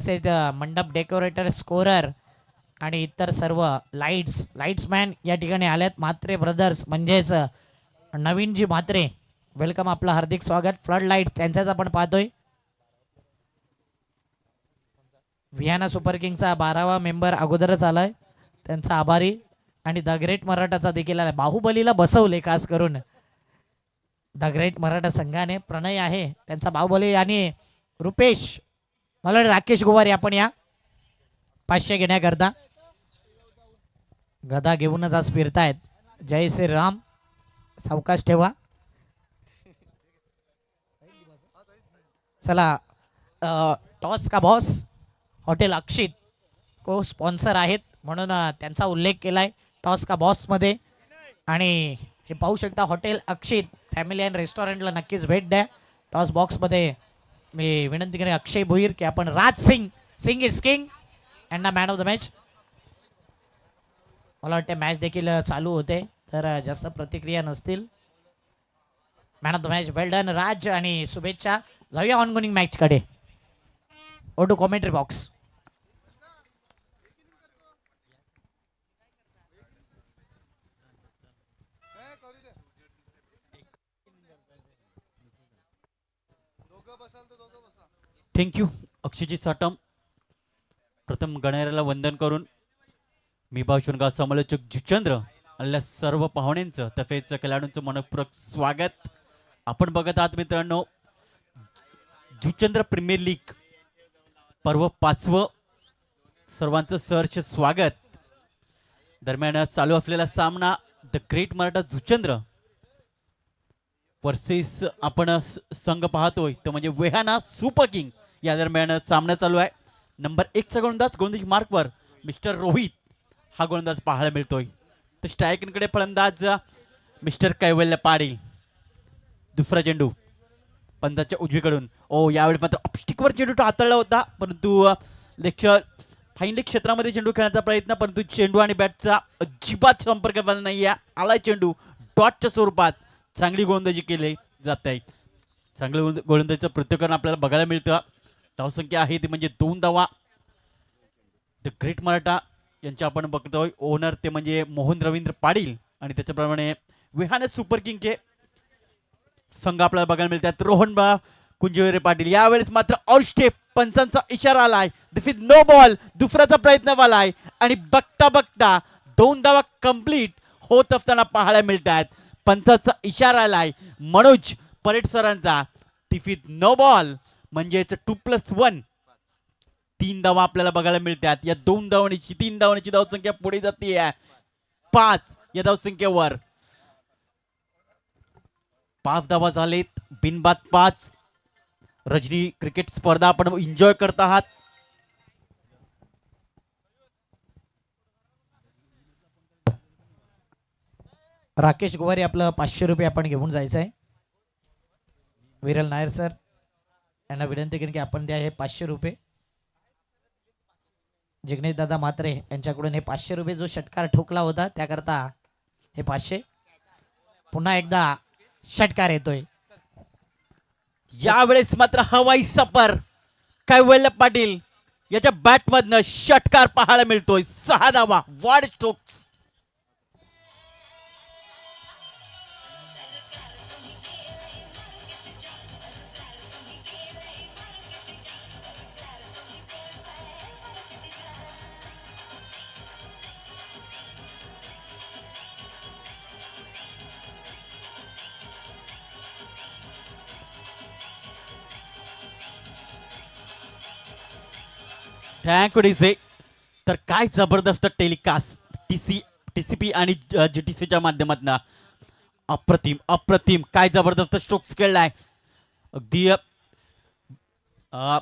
मंडप decorator scorer आणि इतर सर्व लाईट्समॅन या ठिकाणी आलेत. म्हात्रे ब्रदर्स म्हणजेच नवीनजी म्हात्रे, वेलकम, आपलं हार्दिक स्वागत. फ्लड लाईट्स त्यांच्याच आपण पाहतोय. व्हियाना सुपर किंगचा 12वा मेंबर अगोदरच आलाय, त्यांचा आभारी. आणि द ग्रेट मराठाचा देखील आलाय. बाहुबलीला बसवले खास करून द ग्रेट मराठा संघाने. प्रणय आहे त्यांचा बाहुबली. आणि रुपेश, मला वाटतं राकेश गोवारी आपण या 500 घेण्याकरता गदा घेऊनच आज फिरतायत. जय श्रीराम, सावकाश ठेवा. चला, टॉस का बॉस हॉटेल अक्षित को स्पॉन्सर आहेत म्हणून त्यांचा उल्लेख केलाय टॉस का बॉस मध्ये. आणि हे पाहू शकता हॉटेल अक्षित फॅमिली अँड रेस्टॉरंटला नक्कीच भेट द्या. टॉस बॉक्स मध्ये मी विनंती करेन अक्षय भोईर की आपण Raj Singh is king and the man of the match. मला वाटतं मॅच देखील चालू होते तर जास्त प्रतिक्रिया नसतील. Man of the match well done Raj आणि शुभेच्छा. जाऊया ऑनगोइंग मॅच कडे. Over to commentary box. Thank you Akshayjeet Satam. प्रथम गणरायाला वंदन करून मी भावशुनगाव समालोचक जुचंद्र आणि सर्व पाहुण्यांचं तसेच खेळाडूंचं मनपूर्वक स्वागत. आपण बघत आहात मित्रांनो जुचंद्र प्रीमियर लीग पर्व 5वं. सर्वांचं सहर्ष स्वागत. दरम्यान चालू असलेला सामना the great Maratha Juchandra versus आपण संघ पाहतोय तो म्हणजे वेहाना सुपर किंग. या दरम्यान सामना चालू आहे. नंबर 1 चा गोलंदाज मार्कवर मिस्टर रोहित हा गोलंदाज पाहायला मिळतोय. तर स्ट्रायकरकडे फलंदाज मिस्टर कैवल्य पाटील. दुसरा चेंडू पंचाच्या उजवीकडून. यावेळी मात्र ऑप्स्टिकवर चेंडू हाताळला होता परंतु फाईनली क्षेत्रामध्ये चेंडू खेळण्याचा प्रयत्न, परंतु चेंडू आणि बॅटचा अजिबात संपर्क झाला नाही. आलाय चेंडू डॉटच्या स्वरूपात. चांगली गोलंदाजी केली जात आहे. चांगलं गोलंदाजीचं प्रत्युत्तर आपल्याला बघायला मिळतं. धावसंख्या आहे ती म्हणजे 2 धावा. द ग्रेट मराठा यांच्या आपण बघतोय ओनर ते म्हणजे मोहन रवींद्र पाटील आणि त्याच्याप्रमाणे विहान सुपर किंगचे संघ आपल्याला बघायला मिळतात. रोहन कुंजवेरे पाटील. यावेळेस मात्र ऑल स्टेप पंचांचा इशारा आलाय. दिस इज नो बॉल. दुसऱ्याचा प्रयत्न झालाय आणि बघता बघता 2 धावा कंप्लीट होत असताना पाहायला मिळतात. पंचाचा इशारा आलाय मनोज परेड सरांचा. दिस इज नो बॉल म्हणजेच 2+1 3 धावा आपल्याला बघायला मिळतात. या 2 धावांची 3 धावांची धावसंख्या पुढे जाते 5 या धावसंख्येवर. 5 धावा झालेत बिनबाद 5. रजनी क्रिकेट स्पर्धा आपण एन्जॉय करत आहात. राकेश गोवारी आपलं 500 रुपये आपण घेऊन जायचं आहे. विरल नायर सर यांना विनंती करेन की आपण द्या हे 500 रुपये. जिग्नेश दादा म्हात्रे यांच्याकडून हे 500 रुपये जो षटकार ठोकला होता त्याकरता हे 500. पुन्हा एकदा षटकार येतोय. यावेळेस मात्र हवाई सफर कैवल्य पाटील याच्या बॅट मधनं षटकार पाहायला मिळतोय. 6 धावा वाढ स्ट्रोक्स. Thank you DC. तर काय जबरदस्त टेलिकास्ट टीसीपी आणि जीटीसीच्या माध्यमातून. अप्रतिम काय जबरदस्त स्ट्रोक्स खेळलाय. अगदी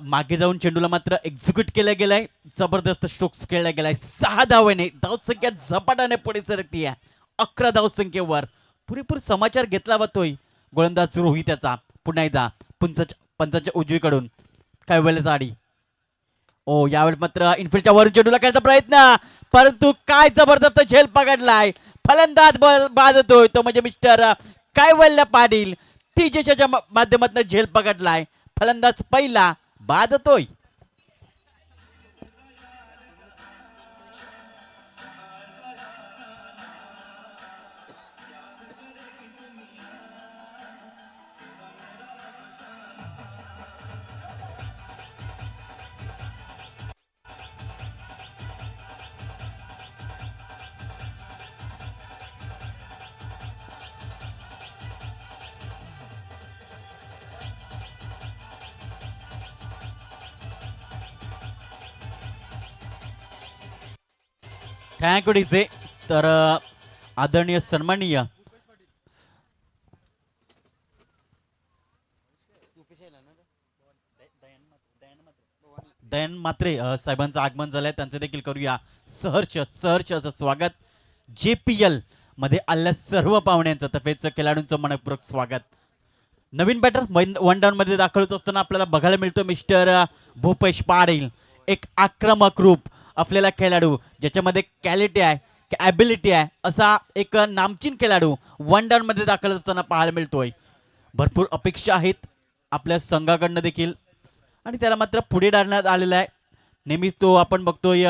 मागे जाऊन चेंडूला मात्र एक्झिक्यूट केलं गेलंय. जबरदस्त स्ट्रोक्स खेळला गेलाय. 6 धावेने धावसंख्या झपाट्याने पुढे सरकती आहे 11 धावसंख्येवर. पुरेपूर समाचार घेतला जातोय गोलंदाज रोहित याचा. पुन्हा एकदा पंचाच्या उजवीकडून कैवल्य साडी. यावेळी मात्र इनफिल्डच्या वरून चेंडूला खेळण्याचा प्रयत्न, परंतु काय जबरदस्त झेल पकडलाय. फलंदाज बाद होतोय तो म्हणजे मिस्टर कैवल्य पाटील. तेजसच्या माध्यमातून झेल पकडलाय. फलंदाज पहिला बाद होतोय. Thank you DJ. तर आदरणीय सन्माननीय दयन मात्रे साहेबांचं आगमन झालंय, त्यांचं देखील करूया सहर्ष सहर्ष असं स्वागत. JPL मध्ये आलेल्या सर्व पाहुण्यांचं तसेच खेळाडूंचं मनपूर्वक स्वागत. नवीन बॅटर वन डाऊन मध्ये दाखल होत असताना आपल्याला बघायला मिळतो मिस्टर भूपेश पाटील. एक आक्रमक रूप असलेला खेळाडू, ज्याच्यामध्ये क्वालिटी आहे, ॲबिलिटी आहे, असा एक नामचीन खेळाडू वन डाऊन मध्ये दाखल असताना पाहायला मिळतोय. भरपूर अपेक्षा आहेत आपल्या संघाकडनं देखील आणि त्याला मात्र पुढे डाळण्यात आलेला आहे. नेहमीच तो आपण बघतोय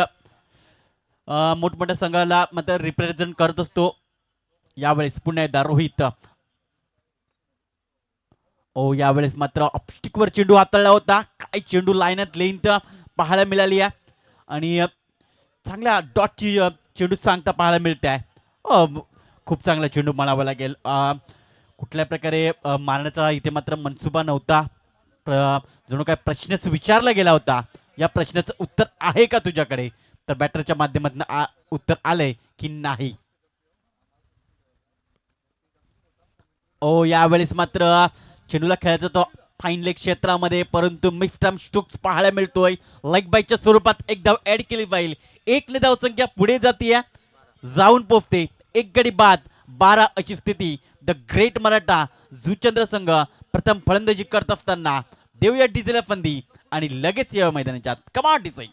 मोठमोठ्या संघाला मात्र रिप्रेझेंट करत असतो. यावेळेस पुन्हा एकदा रोहित. यावेळेस मात्र ऑप्स्टिकवर चेंडू हाताळला होता. काय चेंडू लाईनात लेंथ पाहायला मिळाली आहे आणि चांगल्या डॉटची चेंडू सांगता पाहायला मिळते आहे. खूप चांगला चेंडू म्हणावा लागेल. कुठल्या प्रकारे मारण्याचा इथे मात्र मनसुबा नव्हता. जणू काय प्रश्नच विचारला गेला होता. या प्रश्नाचं उत्तर आहे का तुझ्याकडे? तर बॅटरच्या माध्यमातून उत्तर आलंय की नाही. यावेळेस मात्र चेंडूला खेळायचा तो फाईन लेग क्षेत्रामध्ये, परंतु मिक्स्ड स्ट्रोक्स पाहायला मिळतोय. लेग बाईच्या स्वरूपात एक धाव ऍड केली जाईल. 1 धाव संख्या पुढे जाते, जाऊन पोहोचते. 1 गडी बाद 12 अशी स्थिती. द ग्रेट मराठा जुचंद्र संघ प्रथम फलंदाजी करत असताना देऊया डीजेला फंदी आणि लगेच या मैदानाच्या कमाल डिझाई.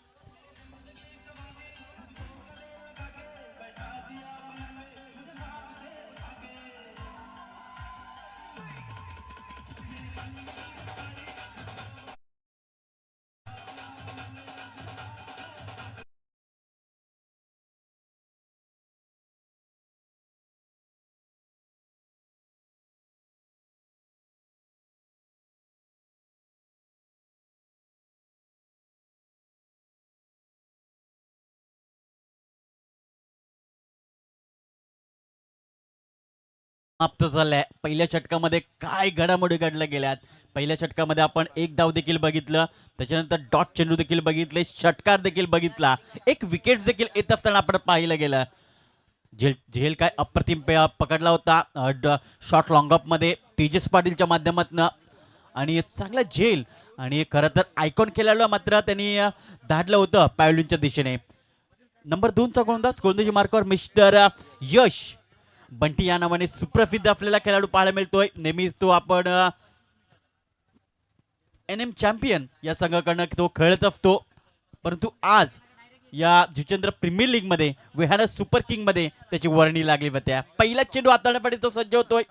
समाप्त झालाय. पहिल्या षटकामध्ये काय घडामोडी घडल्या गेल्यात. पहिल्या षटकामध्ये आपण 1 धाव देखील बघितलं, त्याच्यानंतर डॉट चेंडू देखील बघितले, षटकार देखील बघितला, 1 विकेट देखील येत असताना आपण पाहिलं गेलं. झेल काय अप्रतिम पकडला होता शॉर्ट लॉंग ऑफ मध्ये तेजस पाटीलच्या माध्यमातून आणि चांगला झेल आणि खरं तर आयकॉन खेळाडू मात्र त्यांनी धाडलं होतं पॅव्हलियनच्या दिशेने. नंबर 2चा गोलंदाजी मार्कावर मिस्टर यश बंटी या नावाने सुप्रसिद्ध असलेला खेळाडू पाहायला मिळतोय. नेहमीच तो आपण NM चॅम्पियन या संघाकडनं तो खेळत असतो, परंतु आज या जुचंद्र प्रीमियर लीग मध्ये वेहाना सुपर किंग मध्ये त्याची वर्णी लागली होत्या. पहिला चेंडू हाताळण्यासाठी तो सज्ज होतोय.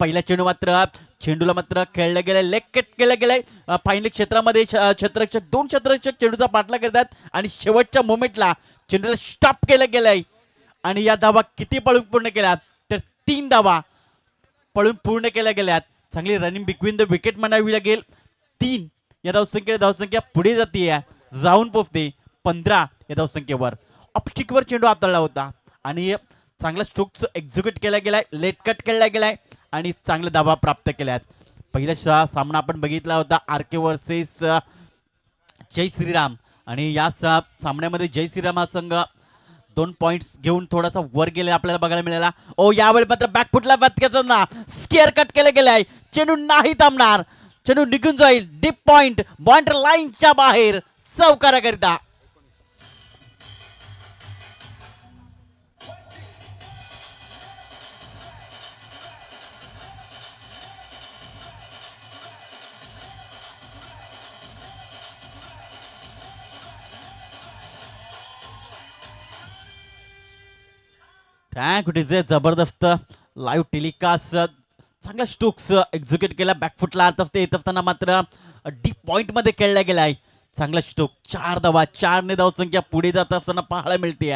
पहिला चेंडू मात्र चेंडूला मात्र खेळलं गेलंय, लेग कट केलं गेलंय. फाईनल क्षेत्रामध्ये क्षेत्ररक्षक 2 क्षेत्ररक्षक चेंडूचा पाठला करतात आणि शेवटच्या मोमेंटला चेंडूला स्टॉप केलं गेलंय आणि या धावा किती पळून पूर्ण केल्यात तर 3 धावा पळून पूर्ण केल्या गेल्यात. चांगली रनिंग बिटवीन द विकेट म्हणावी लागेल. 3 या धावसंख्या पुढे जाते, जाऊन पोहोचते 15 या धावसंख्येवर. ऑप्स्टिकवर चेंडू हाताळला होता आणि चांगला स्ट्रोक्स एक्झिक्यूट केला गेलाय, लेट कट केला गेलाय आणि चांगले धावा प्राप्त केल्यात. पहिला सामना आपण बघितला होता RK वर्सेस जय श्रीराम आणि या सामन्यामध्ये जय श्रीराम हा संघ 2 पॉइंट्स घेऊन थोडासा वर गेले आपल्याला बघायला मिळाला. यावेळी मात्र बॅकफुटला ना स्केअर कट केलं गेलाय. चेंडू नाही थांबणार, चेंडू निघून जाईल डीप पॉइंट बॉन्डर लाईनच्या बाहेर सावकाराकरिता. जबरदस्त लाईव्ह टेलिकास्ट. चांगला स्ट्रोक्स एक्झिक्यूट केला, बॅकफुटला येत असताना मात्र डीप पॉइंट मध्ये खेळला गेलाय. चांगला स्ट्रोक. 4 धावा, 4 ने धावसंख्या पुढे जात असताना पाहायला मिळते.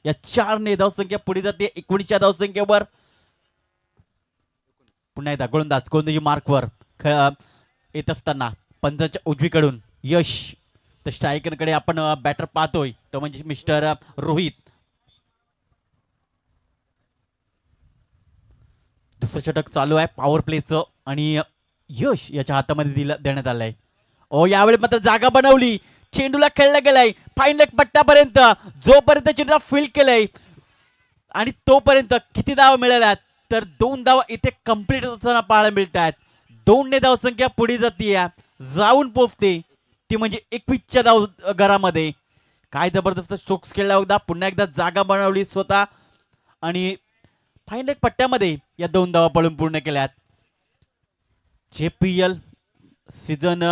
या 4 ने धावसंख्या पुढे जाते 19 धावसंख्येवर. पुन्हा एकदा गोलंदाजी मार्कवर येत असताना पंचाच्या उजवीकडून यश. तर स्ट्रायकरकडे आपण बॅटर पाहतोय तो म्हणजे मिस्टर रोहित. दुसरं षटक चालू आहे पॉवर प्लेचं आणि यश याच्या हातामध्ये देण्यात आलंय. यावेळी मात्र जागा बनवली, चेंडूला खेळला गेलाय, फाईन लेग पट्ट्यापर्यंत जोपर्यंत चेंडूला फील्ड केलंय आणि तोपर्यंत किती धावा मिळाल्या तर 2 धावा इथे कंप्लीट होताना पाहायला मिळत आहेत. 2 ने धावसंख्या पुढे जाते जाऊन पोचते ती म्हणजे 21च्या धाव घरामध्ये. काय जबरदस्त स्ट्रोक्स खेळला होता. पुन्हा एकदा जागा बनवली स्वतः आणि फाईन लेग पट्ट्यामध्ये या 2 धावा पळून पूर्ण केल्यात. JPL सीझन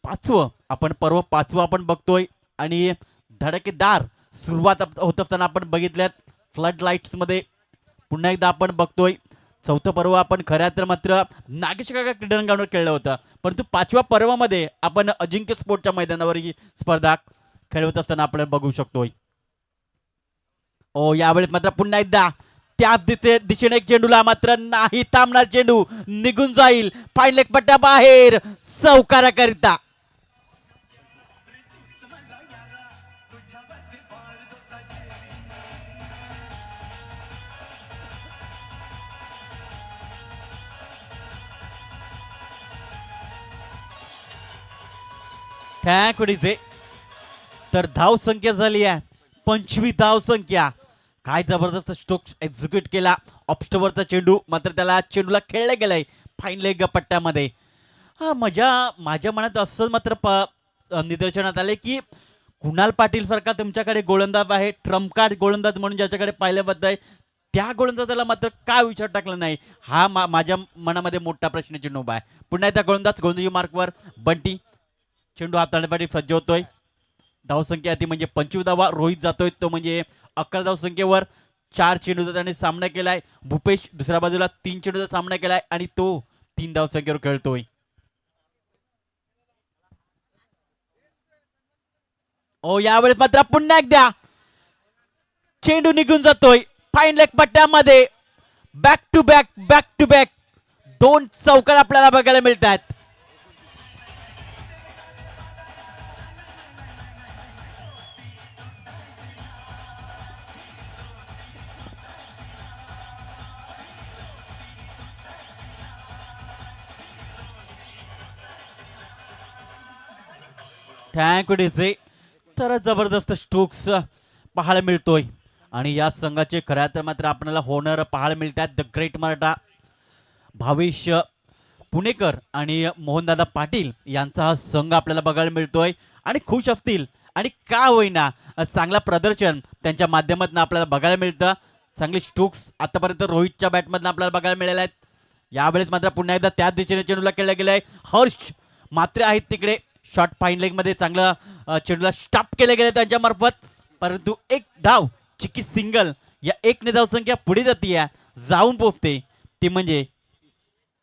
5 आपण पर्व 5 आपण बघतोय आणि धडकेदार सुरुवात होत असताना आपण बघितल्यात फ्लड लाईट्स मध्ये. पुन्हा एकदा आपण बघतोय 4थं पर्व आपण खऱ्या तर मात्र नागेश काका क्रीडांगणावर खेळलं होतं, परंतु 5व्या पर्वामध्ये आपण अजिंक्य स्पोर्टच्या मैदानावर ही स्पर्धा खेळवत असताना आपण बघू शकतोय. यावेळेस मात्र पुन्हा एकदा त्याच दिशेने एक चेंडूला मात्र नाही थांबणार, चेंडू निघून जाईल फाईन लेग पट्ट्या बाहेर चौकाराकरिता. तर धाव संख्या झाली आहे 25 धाव संख्या. काय जबरदस्त स्ट्रोक्स एक्झिक्यूट केला. ऑफस्टवरचा चेंडू मात्र त्याला चेंडूला खेळला गेलाय फाईन लेग पट्ट्यामध्ये. माझ्या मनात असं मात्र निदर्शनात आले की कुणाल पाटील सारखा तुमच्याकडे गोलंदाज आहे, ट्रम्प कार्ड गोलंदाज म्हणून ज्याच्याकडे पाहिलं जात त्या गोलंदाजाला मात्र का विचार टाकला नाही हा माझ्या मनामध्ये मोठा प्रश्नचिन्ह उभा आहे. पुन्हा एकदा गोलंदाजी मार्कवर बंटी चेंडू हाताळण्यासाठी सज्ज होतोय. धावसंख्या ती म्हणजे 25 धावा. रोहित जातोय तो म्हणजे 11 धावसंख्येवर. 4 चेंडूचा त्याने सामना केलाय. भूपेश दुसऱ्या बाजूला 3 चेंडूचा सामना केलाय आणि तो 3 धावसंख्येवर खेळतोय. यावेळेस मात्र पुन्हा एकदा चेंडू निघून जातोय फाईन लेग पट्ट्यामध्ये. बॅक टू बॅक 2 चौकार आपल्याला बघायला मिळतात. तर जबरदस्त स्ट्रोक्स पाहायला मिळतोय आणि या संघाचे खऱ्या तर मात्र आपल्याला होणार पाहायला मिळतात. द ग्रेट मराठा भावेश पुणेकर आणि मोहनदादा पाटील यांचा हा संघ आपल्याला बघायला मिळतोय आणि खुश असतील आणि का होईना चांगला प्रदर्शन त्यांच्या माध्यमातून आपल्याला बघायला मिळतं. चांगले स्ट्रोक्स आतापर्यंत रोहितच्या बॅटमधून आपल्याला बघायला मिळाले आहेत. यावेळेस मात्र पुन्हा एकदा त्याच दिशेने चेंडूला खेळला गेलाय. हर्ष मात्र आहेत तिकडे. शॉर्ट फाईन लेग मध्ये चांगला चेंडूला स्टॉप केले गेले त्यांच्या मार्फत, परंतु एक धाव चिकी सिंगल या 1 ने धावसंख्या पुढे जाते जाऊन पोहोचते ती म्हणजे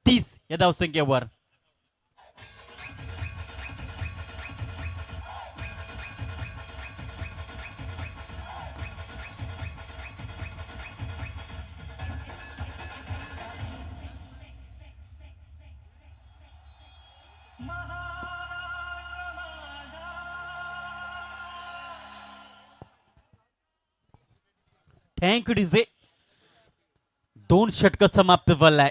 30 या धावसंख्येवर. Thank you DJ. 2 षटक समाप्त झालाय.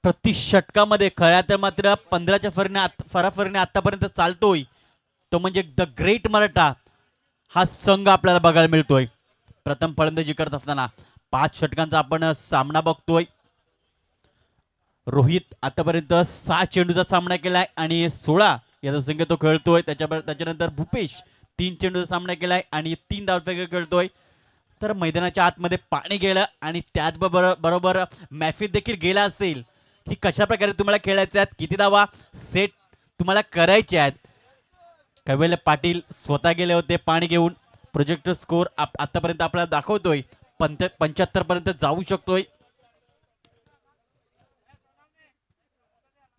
प्रति षटकामध्ये खऱ्या तर मात्र 15च्या फराफरीने आतापर्यंत चालतोय तो म्हणजे द ग्रेट मराठा हा संघ आपल्याला बघायला मिळतोय. प्रथम फलंदाजी करत असताना 5 षटकांचा आपण सामना बघतोय. रोहित आतापर्यंत 6 चेंडूचा सामना केलाय आणि 16 या धावसंख्येत तो खेळतोय. त्याच्यानंतर भूपेश 3 चेंडूचा सामना केलाय आणि 3 धावसंख्या खेळतोय. तर मैदानाच्या आतमध्ये पाणी गेलं आणि त्याचबरोबर मॅफित देखील गेला असेल की कशा प्रकारे तुम्हाला खेळायचे आहेत, किती धावा सेट तुम्हाला करायचे आहेत. कैवल्य पाटील स्वतः गेले होते पाणी घेऊन. प्रोजेक्टर स्कोर आतापर्यंत आपल्याला दाखवतोय 75 पर्यंत जाऊ शकतोय.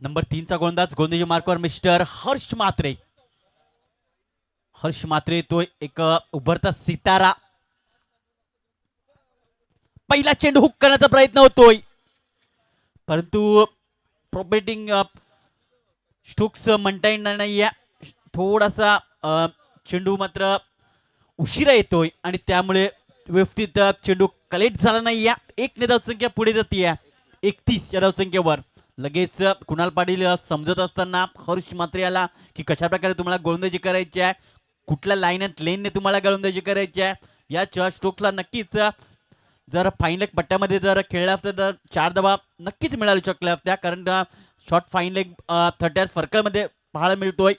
नंबर 3 चा गोलंदाजी मार्कवर मिस्टर हर्ष म्हात्रे. तो एक उभरता सितारा. पहिला चेंडू हुक करण्याचा प्रयत्न होतोय, परंतु प्रोपेटिंग स्ट्रोक्स म्हणता येणार नाहीये. थोडासा चेंडू मात्र उशिरा येतोय आणि त्यामुळे व्यवस्थित चेंडू कलेक्ट झाला नाहीये. 1 ने धावसंख्या पुढे जाते 31 या धावसंख्येवर. लगेच कुणाल पाटील समजत असताना हर्ष म्हात्रे आला की कशा प्रकारे तुम्हाला गोलंदाजी करायची आहे, कुठल्या लाईन लेनने तुम्हाला गोलंदाजी करायची आहे. या स्ट्रोक्सला नक्कीच जर फाईन लेग पट्ट्यामध्ये जर खेळल्या असत्या तर 4 धावा नक्कीच मिळालू शकल्या असत्या, कारण शॉर्ट फाईन लेग 30 सर्कलमध्ये पाहायला मिळतोय.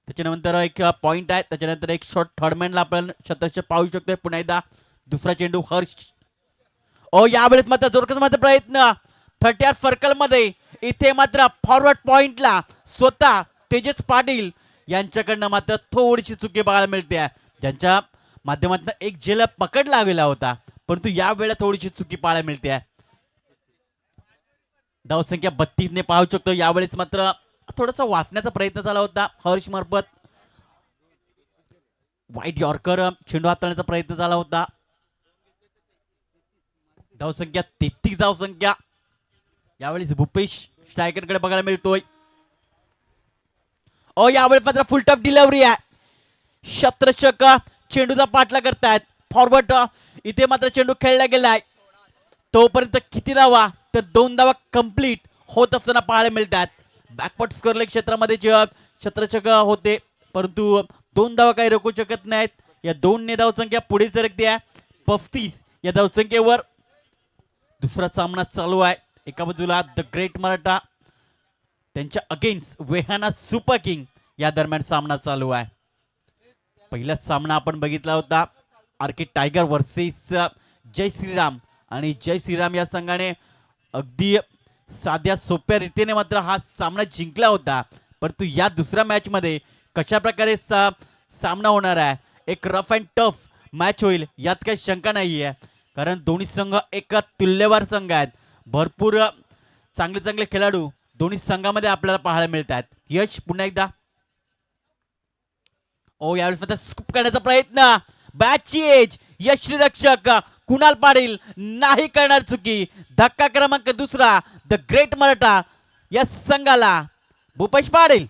त्याच्यानंतर एक पॉइंट आहे, त्याच्यानंतर एक शॉट थर्डमॅनला आपण शतरक्षक पाहू शकतोय. पुन्हा एकदा दुसरा चेंडू हर्ष. यावेळेस मात्र जोरकस मात्र प्रयत्न 30 सर्कल मध्ये. इथे मात्र फॉरवर्ड पॉइंटला स्वतः तेजस पाटील यांच्याकडनं मात्र थोडीशी चुकी बघायला मिळते, ज्यांच्या माध्यमातून एक झेल पकडला गेला होता, परंतु यावेळेला थोडीशी चुकी पाहायला मिळते. धावसंख्या 32 ने पाहू शकतो. यावेळेस मात्र थोडासा वाचण्याचा प्रयत्न झाला होता हर्ष मार्फत. वाईट यॉर्कर चेंडू हाताळण्याचा प्रयत्न झाला होता. धावसंख्या 33 धावसंख्या यावेळेस भूपेश स्ट्रायकरकडे बघायला मिळतोय. यावेळेस मात्र फुल टफ डिलिव्हरी आहे. शतरक्षक चेंडूचा पाठला करतायत. फॉरवर्ड इथे मात्र चेंडू खेळला गेलाय. तोपर्यंत किती धावा तर 2 धावा कंप्लीट होत असताना पाहायला मिळतात. बॅकवर्ड स्कोअरलेग क्षेत्रामध्ये जे शतरक्षक होते, परंतु 2 धावा काही रोखू शकत नाहीत. या 2 ने धावसंख्या पुढे सरकते आहे 35 या धावसंख्येवर. दुसरा सामना चालू आहे. एका बाजूला द ग्रेट मराठा त्यांच्या अगेन्स्ट वेहाना सुपर किंग या दरम्यान सामना चालू आहे. पहिलाच सामना आपण बघितला होता आर्किड टायगर वर्सेस जय श्रीराम, आणि जय श्रीराम या संघाने अगदी साध्या सोप्या रीतीने मात्र हा सामना जिंकला होता. परंतु या दुसऱ्या मॅच मध्ये कशा प्रकारे सामना होणार आहे, एक रफ अँड टफ मॅच होईल यात काही शंका नाहीये, कारण दोन्ही संघ एक तुल्यवार संघ आहेत. भरपूर चांगले चांगले खेळाडू दोन्ही संघामध्ये आपल्याला पाहायला मिळतात. यश पुन्हा एकदा यावेळेस मात्र स्कूप करण्याचा प्रयत्न. बॅटची एज यष्टीरक्षक कुणाल पाटील नाही करणार चुकी. धक्का क्रमांक दुसरा द ग्रेट मराठा या संघाला. भूपेश पाटील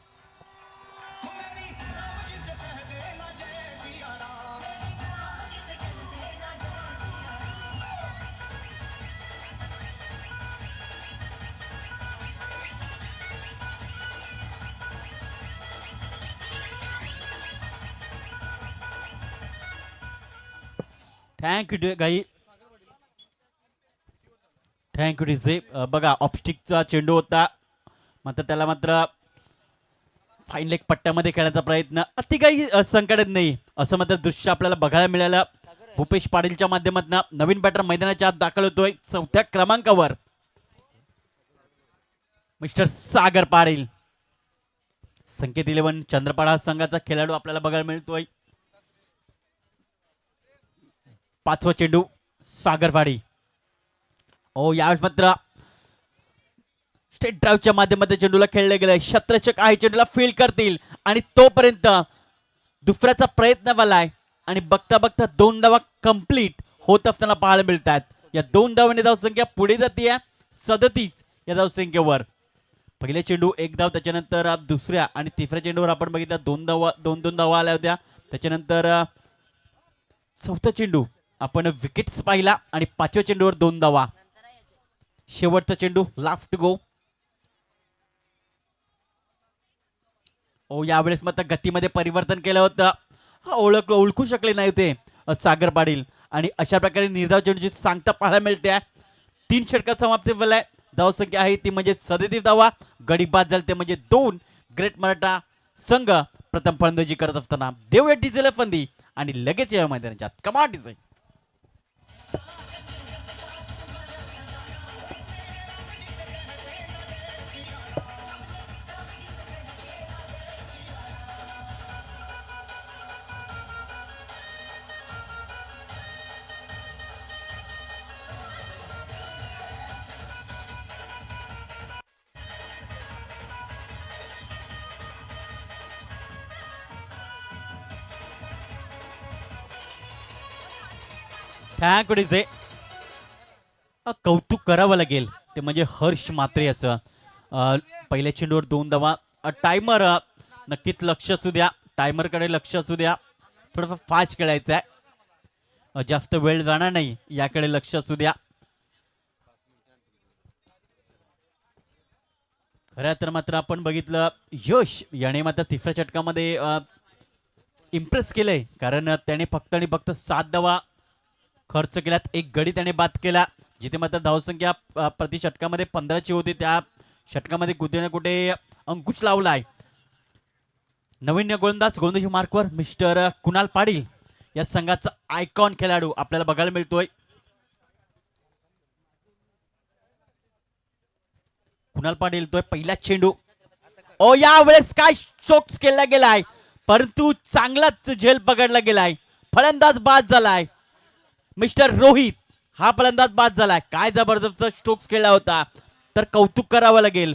थँक्यू गाई, थँक्यू डीजे. बघा ऑपस्टिकचा चेंडू होता, मात्र त्याला मात्र फाईन लेग पट्ट्यामध्ये खेळण्याचा प्रयत्न अति काही संकटात नाही असं मात्र दृश्य आपल्याला बघायला मिळालं. भूपेश पाटीलच्या माध्यमातून नवीन बॅटर मैदानाच्या आत दाखल होतोय 4थ्या क्रमांकावर मिस्टर सागर पाटील. संकेत 11 चंद्रपाडा संघाचा खेळाडू आपल्याला बघायला मिळतोय. 5वा चेंडू सागरवाडी. यावेळेस मात्र स्टेट ड्राईव्हच्या माध्यमातून चेंडूला खेळले गेले. शतरक्षक आहे चेंडूला फील्ड करतील, आणि तोपर्यंत दुसऱ्याचा प्रयत्न झालाय, आणि बघता बघता 2 धावा कंप्लीट होत असताना पाहायला मिळतात. या 2 धावांनी धावसंख्या पुढे जाते 37 या धावसंख्येवर. पहिल्या चेंडू 1 धाव, त्याच्यानंतर दुसऱ्या आणि तिसऱ्या चेंडूवर आपण बघितलं 2 धावा आल्या होत्या. त्याच्यानंतर 4था चेंडू आपण विकेट्स पाहिला, आणि 5व्या चेंडूवर 2 धावा. शेवटचा चेंडू लास्ट गो. यावेळेस मात्र गतीमध्ये परिवर्तन केलं होतं. ओळखू शकले नाही ते सागर पाटील, आणि अशा प्रकारे निर्धाव चेंडूची सांगता पाहायला मिळते. 3 षटकात समाप्ती झालाय. धावसंख्या आहे ती म्हणजे 37 धावा. गडी बाद झाले ते म्हणजे 2. ग्रेट मराठा संघ प्रथम फलंदाजी करत असताना देऊया डिझेल फंदी, आणि लगेच या मैदानाच्या कमाल डिझाईन. Thank you DJ. कौतुक करावं लागेल ते म्हणजे हर्ष मात्रे याचं. पहिल्या चेंडूवर 2 धावा. टायमर नक्कीच लक्ष असू द्या, टायमरकडे लक्ष असू द्या. थोडंफार फास्ट खेळायचं आहे, जास्त वेळ जाणार नाही याकडे लक्ष असू द्या. खरं तर मात्र आपण बघितलं यश याने मात्र तिसऱ्या षटकामध्ये इम्प्रेस केलंय, कारण त्याने फक्त आणि फक्त 7 धावा खर्च केल्यात, एक गडी त्याने बाद केला. जिथे मात्र धावसंख्या प्रति षटकामध्ये 15ची होती, त्या षटकामध्ये कुठे ना कुठे अंकुश लावलाय. नवीन गोलंदाजी मार्कवर मिस्टर कुणाल पाटील, या संघाचा आयकॉन खेळाडू आपल्याला बघायला मिळतोय. कुणाल पाटील तो पहिला चेंडू, ओ यावेळेस काय स्ट्रोक्स केला गेलाय, परंतु चांगलाच झेल पकडला गेलाय. फलंदाज बाद झालाय. मिस्टर रोहित हा फलंदाज बाद झालाय. काय जबरदस्त स्ट्रोक्स केला होता, तर कौतुक करावं लागेल.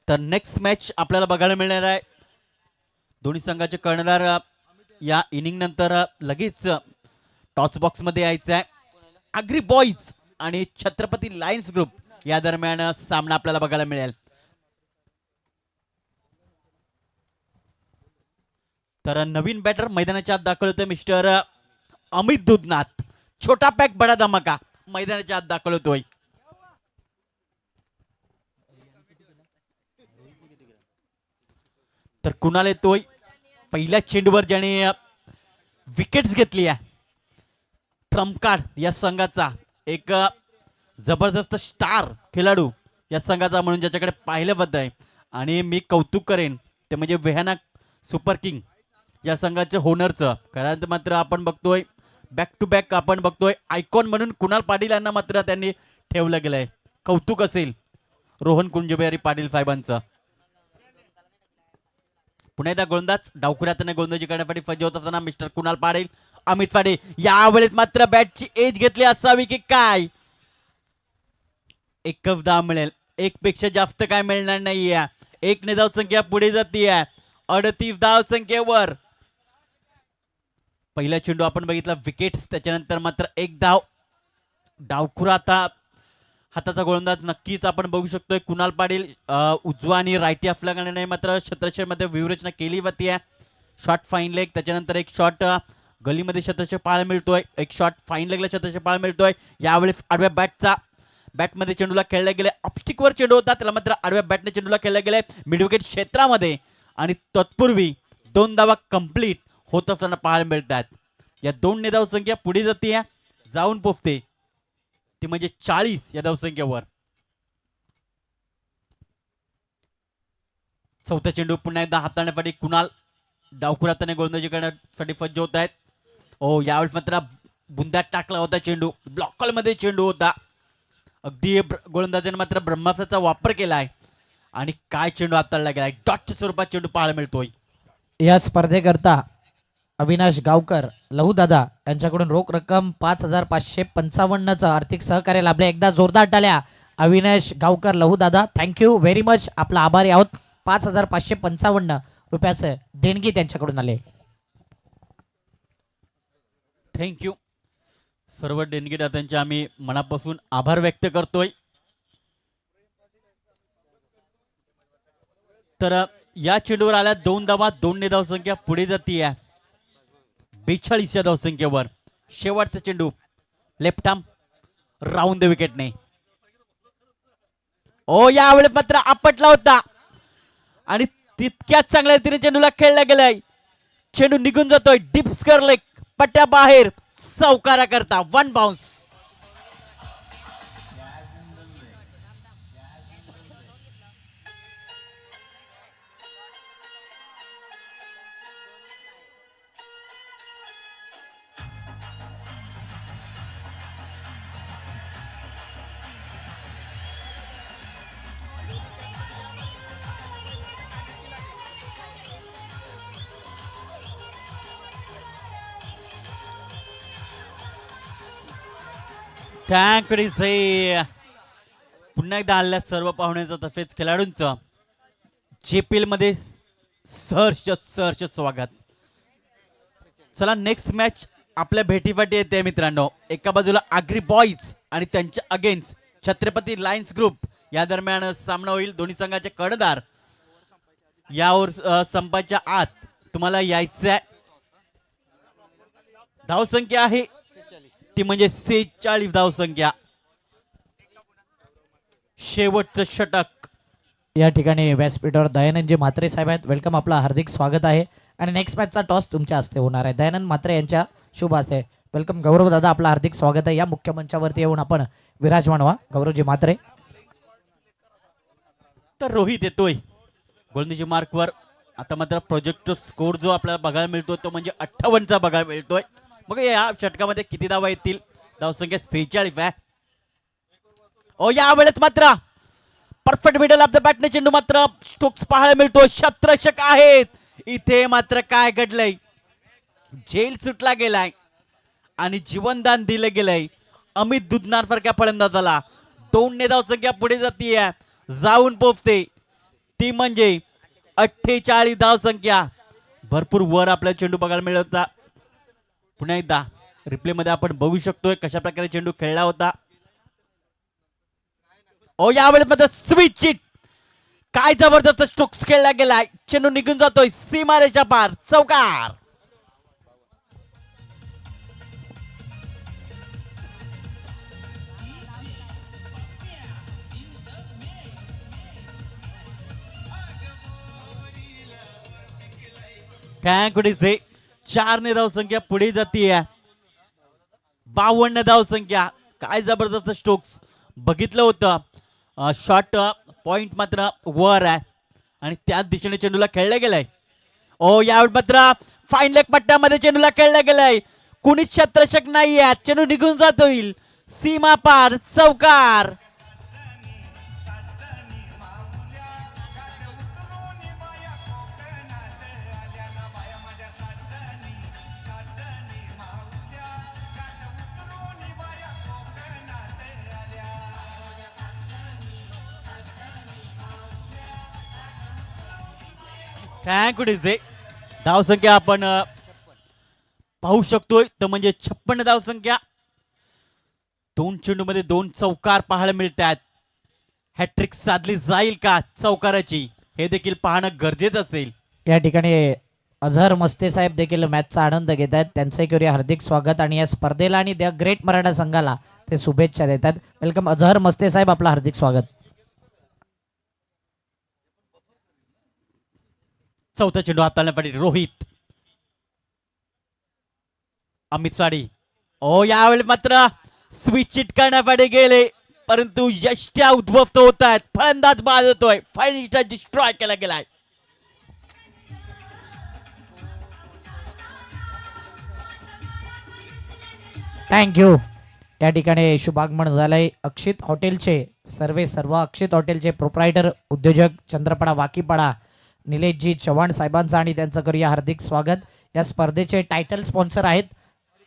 तर नेक्स्ट मॅच आपल्याला बघायला मिळणार आहे. दोन्ही संघाचे कर्णधार या इनिंग नंतर लगेच टॉस बॉक्स मध्ये यायचं आहे. आग्री बॉईज आणि छत्रपती लायन्स ग्रुप या दरम्यान सामना आपल्याला बघायला मिळेल. तर नवीन बॅटर मैदानाच्या आत दाखल होतोय मिस्टर अमित दुधनाथ. छोटा पॅक बडा धमाका मैदानाच्या आत दाखल होतोय. तर कुणाल येतोय पहिल्या चेंडूवर, ज्याने विकेट्स घेतली आहे. ट्रम्प कार्ड या संघाचा एक जबरदस्त स्टार खेळाडू या संघाचा म्हणून ज्याच्याकडे पाहिलं जात आहे, आणि मी कौतुक करेन ते म्हणजे वेहाना सुपर किंग या संघाच्या होनरचं. कारण मात्र आपण बघतोय बॅक टू बॅक आपण बघतोय आयकॉन म्हणून कुणाल पाटील यांना मात्र त्यांनी ठेवलं गेलंय. कौतुक असेल रोहन कुंजबिहारी पाटील साहेबांचं. पुन्हा एकदा गोलंदाज डावखुऱ्यात गोलंदाजी करण्यासाठी सज्ज होत असताना मिस्टर कुणाल पाटील. अमित पाटील यावेळेस मात्र बॅटची एज घेतली असावी की काय. एकच धाव मिळेल, एक पेक्षा जास्त काय मिळणार नाहीये. एक ने धावसंख्या पुढे जातीये 38 धावसंख्येवर. पहिला चेंडू आपण बघितला विकेट्स, त्याच्यानंतर मात्र एक धाव. डावखुरा आता हाताचा गोलंदाज नक्कीच आपण बघू शकतोय. कुणाल पाटील उजवा आणि रायटी असल्याने मात्र क्षेत्रक्षेमध्ये व्यूहरचना केली होती. शॉट फाईन लेग, त्याच्यानंतर एक शॉट गलीमध्ये क्षेत्रक्षेत्र पाहायला मिळतोय, एक शॉट फाईन लेगला क्षेत्रक्षेत्र पाहायला मिळतोय. यावेळेस आडव्या बॅटमध्ये चेंडूला खेळला गेले. ऑप्स्टिकवर चेंडू होता, त्याला मात्र आडव्या बॅटने चेंडूला खेळला गेले मिड विकेट क्षेत्रामध्ये, आणि तत्पूर्वी 2 धावा कंप्लीट होत असताना पाहायला मिळतात. या 2 ने धावसंख्या पुढे जाते, जाऊन पोचते ती म्हणजे 40 या धावसंख्येवर. चौथा चेंडू पुन्हा एकदा हाताळण्यासाठी कुणाल डावखुराताने गोलंदाजी करण्यासाठी सज्ज होत आहेत. ओ यावेळेस मात्र बुंद्यात टाकला होता चेंडू, ब्लॉक मध्ये चेंडू होता. अगदी गोलंदाजाने मात्र ब्रह्मास्त्राचा वापर केलाय, आणि काय चेंडू हाताळला गेलाय. डॉटच्या स्वरूपात चेंडू पाहायला मिळतोय. या स्पर्धेकरता अविनाश गावकर लहूदादा यांच्याकडून रोख रक्कम 5555चं आर्थिक सहकार्य लाभले. एकदा जोरदार टाळ्या अविनाश गावकर लहूदादा, थँक्यू व्हेरी मच. आपला आभारी आहोत. 5555 रुपयाचं देणगी त्यांच्याकडून आले. थँक्यू. सर्व देणगीदात्यांचे आम्ही मनापासून आभार व्यक्त करतोय. तर या चेंडूवर आल्या 2 धावा, 2 ने धावसंख्या पुढे जातीये 42 या धावसंख्येवर. शेवटचा चेंडू लेफ्ट आर्म राऊंड द विकेटने. ओ यावेळेस मात्र आपटला होता, आणि तितक्याच चांगल्या रीतीने चेंडूला खेळला गेलाय. चेंडू निघून जातोय डीप स्क्वेअर लेग पट्ट्या बाहेर, चौकारा करता 1 बाउन्स. पुन्हा एकदा आल्या सर्व पाहुण्यांचं तसेच खेळाडूंचं जेपीएल मध्ये सहर्ष स्वागत. चला नेक्स्ट मॅच आपल्या भेटीसाठी येते मित्रांनो. एका बाजूला आग्री बॉईज आणि त्यांच्या अगेन्स्ट छत्रपती लायन्स ग्रुप या दरम्यान सामना होईल. दोन्ही संघाचे कर्णधार यावर संपाच्या आत तुम्हाला यायचं आहे. धावसंख्या आहे ती म्हणजे 46 धावसंख्या. शेवटचं षटक. या ठिकाणी व्यासपीठावर दयानंदजी म्हात्रे साहेब आहेत. वेलकम, आपलं हार्दिक स्वागत आहे. आणि नेक्स्ट मॅचचा टॉस तुमच्या हस्ते होणार आहे. दयानंद म्हात्रे यांच्या शुभ हस्ते. वेलकम गौरव दादा, आपलं हार्दिक स्वागत आहे. या मुख्य मंचावरती येऊन आपण विराजमान व्हा. गौरवजी म्हात्रे. तर रोहित येतोय गोलंदाजी मार्कवर. आता मात्र प्रोजेक्ट स्कोर जो आपल्याला बघायला मिळतोय तो म्हणजे 58चा बघायला मिळतोय. मग या षटकामध्ये किती धावा येतील? धावसंख्या 46 आहे. ओ या वेळेस मात्र परफेक्ट मिडल ऑफ द बॅटने चेंडू मात्र स्टोक्स पाहायला मिळतोय. क्षेत्ररक्षक आहेत. इथे मात्र काय घडलंय? जेल सुटला गेलाय आणि जीवनदान दिलं गेलंय अमित दुधनार सारख्या फलंदाजाला. 2 ने धावसंख्या पुढे जातीये, जाऊन पोहोचते ती म्हणजे 48 धावसंख्या. भरपूर वर आपला चेंडू बघायला मिळत होता. पुन्हा एकदा रिप्ले मध्ये आपण बघू शकतोय कशा प्रकारे चेंडू खेळला होता. ओ यावेळेस मध्ये स्विच चिट, काय जबरदस्त स्ट्रोक्स खेळला गेलाय. चेंडू निघून जातोय सीमारेच्या पार. चौकार. टँकुडीचे 4 ने धावसंख्या पुढे जातीये. 52 धावसंख्या. काय जबरदस्त स्ट्रोक्स बघितलं होतं. शॉट पॉइंट मात्र वर आहे आणि त्याच दिशेने चेंडूला खेळलं गेलंय. ओ यावेळी मात्र फाईन लेग पट्ट्यामध्ये चेंडूला खेळलं गेलंय. कुणीच क्षेत्ररक्षक नाहीये. चेंडू निघून जात होईल सीमा पार. चौकार. टँकुडीचे धावसंख्या आपण पाहू शकतोय तर म्हणजे 56 धावसंख्या. 2 चेंडूमध्ये 2 चौकार पाहायला मिळतात. हॅट्रिक साधली जाईल का चौकाराची हे देखील पाहणं गरजेचं असेल. या ठिकाणी अझहर मस्ते साहेब देखील मॅचचा आनंद घेत आहेत. त्यांचंही करूया हार्दिक स्वागत आणि या स्पर्धेला आणि द ग्रेट मराठा संघाला ते शुभेच्छा देतात. वेलकम अझहर मस्ते साहेब, आपलं हार्दिक स्वागत. चौथा चेंडू हाताळण्यासाठी रोहित. अमित साडी. ओ यावेळी मात्र स्विच चिट करण्यासाठी गेले परंतु यष्ट्या उद्भवत होत आहेत. फलंदाज बाद होतोय. फायनल डिस्ट्रॉय केला गेलाय. थँक्यू. या ठिकाणी शुभागमन झालंय अक्षित हॉटेलचे सर्व अक्षित हॉटेलचे प्रोप्रायटर उद्योजक चंद्रपडा वाकीपाडा निलेशजी चव्हाण साहेबांचं आणि त्यांचं करूया हार्दिक स्वागत. या स्पर्धेचे टायटल स्पॉन्सर आहेत,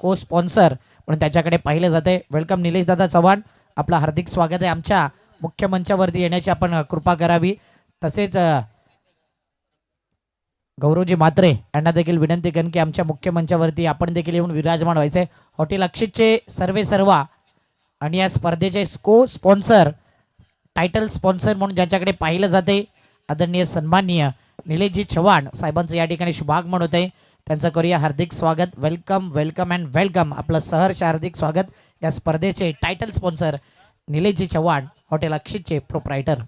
को स्पॉन्सर म्हणून त्याच्याकडे पाहिले जाते. वेलकम निलेश दादा चव्हाण, आपलं हार्दिक स्वागत आहे. आमच्या मुख्य मंचावरती येण्याची आपण कृपा करावी. तसेच गौरवजी म्हात्रे यांना देखील विनंती करेन की आमच्या मुख्य मंचावरती आपण देखील येऊन विराजमान व्हायचे. हॉटेल अक्षितचे सर्व आणि या स्पर्धेचे को स्पॉन्सर टायटल स्पॉन्सर म्हणून ज्यांच्याकडे पाहिलं जाते आदरणीय सन्माननीय निलेशजी चव्हाण साहेबांचं या ठिकाणी शुभागमन होत आहे. त्यांचं करूया हार्दिक स्वागत. Welcome welcome and welcome. आपलं सहर्ष हार्दिक स्वागत. या स्पर्धेचे title sponsor Nileshji Chavan, hotel अक्षितचे proprietor.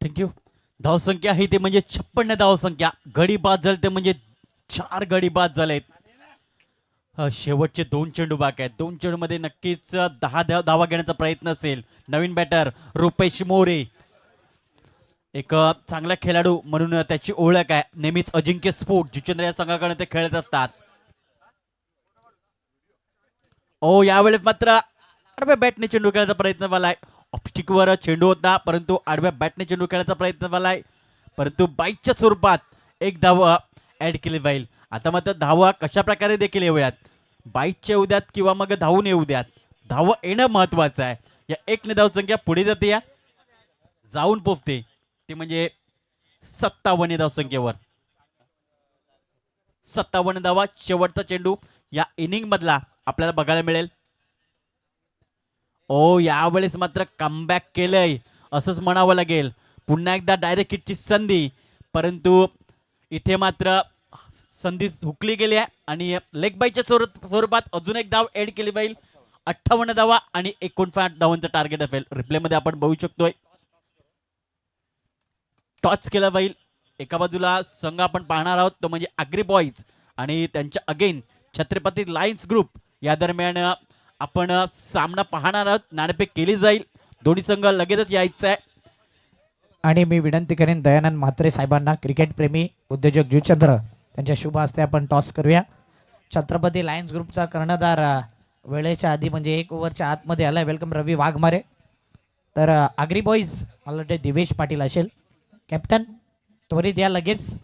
Thank you. धावसंख्या आहे ते म्हणजे 56 धावसंख्या. गडी बाद झाले ते म्हणजे 4 गडी बाद झालेत. शेवटचे 2 चेंडू बाकी आहेत. 2 चेंडू मध्ये नक्कीच 10 धावा घेण्याचा प्रयत्न असेल. नवीन बॅटर रुपेश मोरे, एक चांगला खेळाडू म्हणून त्याची ओळख आहे. नेहमीच अजिंक्य स्फोट जुचंद्र या संघाकडे ते खेळत असतात. ओ यावेळेस मात्र आडव्या बॅटने चेंडू खेळायचा प्रयत्न झालाय. ऑप्स्टिकवर चेंडू होता परंतु आडव्या बॅटने चेंडू खेळायचा प्रयत्न झालाय परंतु बाईकच्या स्वरूपात एक धावा ऍड केली जाईल. आता मात्र धावा कशा प्रकारे देखील येऊयात, बाईकच्या येऊ द्यात किंवा मग धावून येऊ द्यात, धावा येणं महत्वाचं आहे. या 1 ने धावसंख्या पुढे जाते, या जाऊन पोचते ते म्हणजे 57 धावसंख्येवर. 57 धावा शेवटचा चेंडू या इनिंग मधला आपल्याला बघायला मिळेल. ओ यावेळेस मात्र कमबॅक केलंय असंच म्हणावं लागेल. पुन्हा एकदा डायरेक्ट हिटची संधी, परंतु इथे मात्र संधी हुकली गेली आहे आणि लेग बायच्या स्वरूपात अजून एक धाव एड केली जाईल. 58 धावा आणि 59 धावांचं टार्गेट असेल. रिप्ले मध्ये आपण बघू शकतोय टॉच केला जाईल. एका बाजूला संघ आपण पाहणार आहोत तो म्हणजे आग्री बॉईज आणि त्यांच्या अगेन छत्रपती लायन्स ग्रुप. या दरम्यान आपण सामना पाहणार आहोत. नाणेफेक केली जाईल. दोन्ही संघ लगेचच यायचं आहे. आणि मी विनंती करेन दयानंद म्हात्रे साहेबांना, क्रिकेट प्रेमी उद्योजक जुचंद्र, त्यांच्या शुभ हस्ते आपण टॉस करूया. छत्रपती लायन्स ग्रुपचा कर्णधार वेळेच्या आधी म्हणजे 1 ओव्हरच्या आतमध्ये आलाय. वेलकम रवी वाघमारे. तर आग्री बॉईज मला वाटते दिवेश पाटील असेल कॅप्टन. त्वरित या लगेच.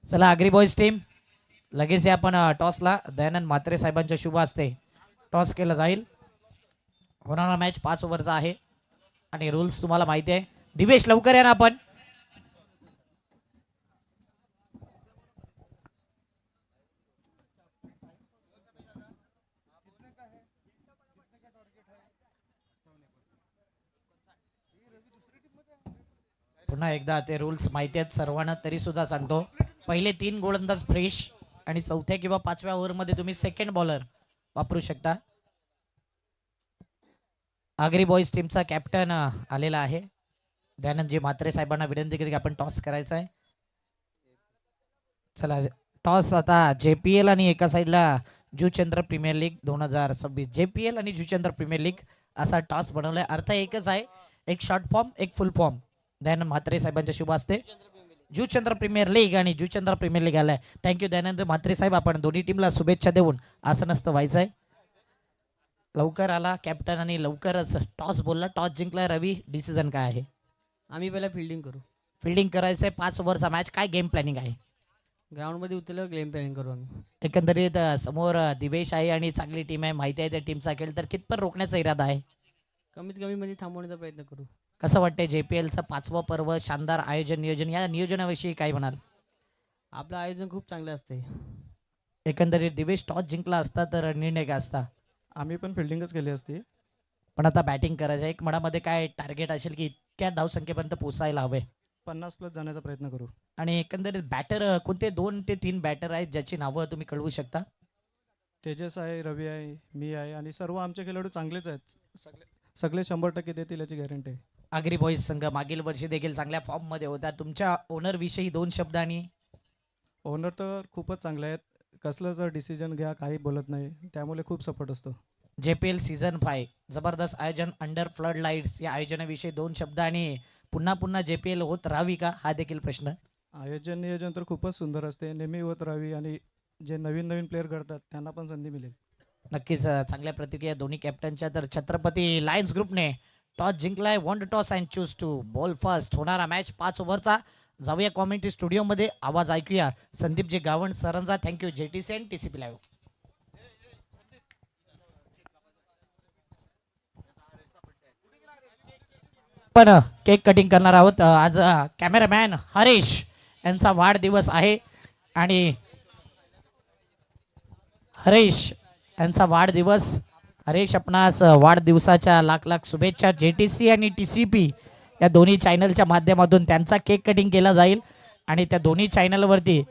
चला आग्री बॉईज टीम लगेच या आपण टॉसला. दयानंद म्हात्रे साहेबांच्या शुभ हस्ते टॉस केला जाईल. होणारा मॅच 5 ओव्हरचा आहे आणि रूल्स तुम्हाला माहिती आहे. दिवेश लवकर या ना आपण. पुन्हा एकदा ते रूल्स माहिती आहेत सर्वांना, तरी सुद्धा सांगतो. पहिले 3 गोलंदाज फ्रेश आणि चौथ्या किंवा 5व्या ओव्हरमध्ये तुम्ही सेकंड बॉलर वापरू शकता. आगरी बॉईज टीमचा कॅप्टन आलेला आहे. दयानंदजी म्हात्रे साहेबांना विनंती केली की आपण टॉस करायचा आहे. चला टॉस आता JPL आणि एका साईडला जुचंद्र प्रीमियर लीग 2026. JPL आणि जुचंद्र प्रीमियर लीग असा टॉस बनवलाय. अर्थ एकच आहे, एक शॉर्ट फॉर्म एक फुल फॉर्म. दयानंद म्हात्रे साहेबांच्या शुभ हस्ते जुचंद्र प्रीमियर लीग आणि जुचंद्र प्रीमियर लीग आलाय. थँक्यू दयानंद म्हात्रे साहेब. आपण दोन्ही टीमला शुभेच्छा देऊन आसनस्थ व्हायचंय. लवकर आला कॅप्टन आणि लवकरच टॉस बोलला. टॉस जिंकला. रवी, डिसिजन काय आहे? आम्ही पहिला फिल्डिंग करू. फिल्डिंग करायचंय. 5 ओव्हरचा मॅच. काय गेम प्लॅनिंग आहे? ग्राउंडमध्ये उतरल्यावर गेम प्लॅनिंग करू आम्ही. एकंदरीत समोर दिवेश आहे आणि चांगली टीम आहे, माहिती आहे त्या टीमचा खेळ, तर कितपत रोखण्याचा इरादा आहे? कमीत कमी म्हणजे थांबवण्याचा प्रयत्न करू. कसं वाटतंय JPLचं 5वं पर्व, शानदार आयोजन नियोजन, या नियोजनाविषयी काय म्हणाल? आपलं आयोजन खूप चांगलं असते. एकंदरीत दिवेश टॉस जिंकला असता तर निर्णय काय असता? आम्ही पण फिल्डिंगच केली असती. पण आता बॅटिंग करायचं. एक मनामध्ये काय टार्गेट असेल की इतक्या धावसंख्येपर्यंत पोहोचायला हवे? 50+ जाण्याचा प्रयत्न करू. आणि एकंदरीत बॅटर कोणते 2 ते 3 बॅटर आहेत ज्याची नावं तुम्ही कळवू शकता? तेजस आहे, रवी आहे, मी आहे आणि सर्व आमचे खेळाडू चांगलेच आहेत. सगळे 100% देतील याची गॅरंटी आहे. आगरी बॉईज संघ मागील वर्षी देखील चांगल्या फॉर्म मध्ये होता. तुमच्या ओनर विषयी 2 शब्द. आणि ओनर तर खूपच चांगले आहेत. कसलं जर डिसिजन घ्या काही बोलत नाही, त्यामुळे खूप सपोर्ट असतो. JPL सीझन 5 जबरदस्त आयोजन अंडर फ्लड लाईट्स, या आयोजनाविषयी 2 शब्द. आणि पुन्हा पुन्हा JPL होत राहावी का, हा देखील प्रश्न. आयोजन नियोजन तर खूपच सुंदर असते, नेहमी होत राहावी आणि जे नवीन नवीन प्लेअर घडतात त्यांना पण संधी मिळेल. नक्कीच चांगल्या प्रतिक्रिया दोन्ही कॅप्टनच्या. तर छत्रपती लायन्स ग्रुपने टॉस जिंकलाय. Won toss and choose to bowl first. होणारा मॅच 5 ओव्हरचा. जाऊया कॉमेंट्री स्टुडिओमध्ये, आवाज ऐकूया संदीपजी गावण सरांचा. Thank you JTC and TCP live. पण केक कटिंग करणार आहोत. आज कॅमेरामॅन हरीश यांचा वाढदिवस आहे आणि हरीश यांचा वाढदिवस. हरीश, आपणास वाढदिवसाच्या लाख लाख शुभेच्छा. JTC आणि TCP या दोन्ही चॅनलच्या माध्यमातून त्यांचा केक कटिंग केला जाईल आणि त्या दोन्ही चॅनलवरती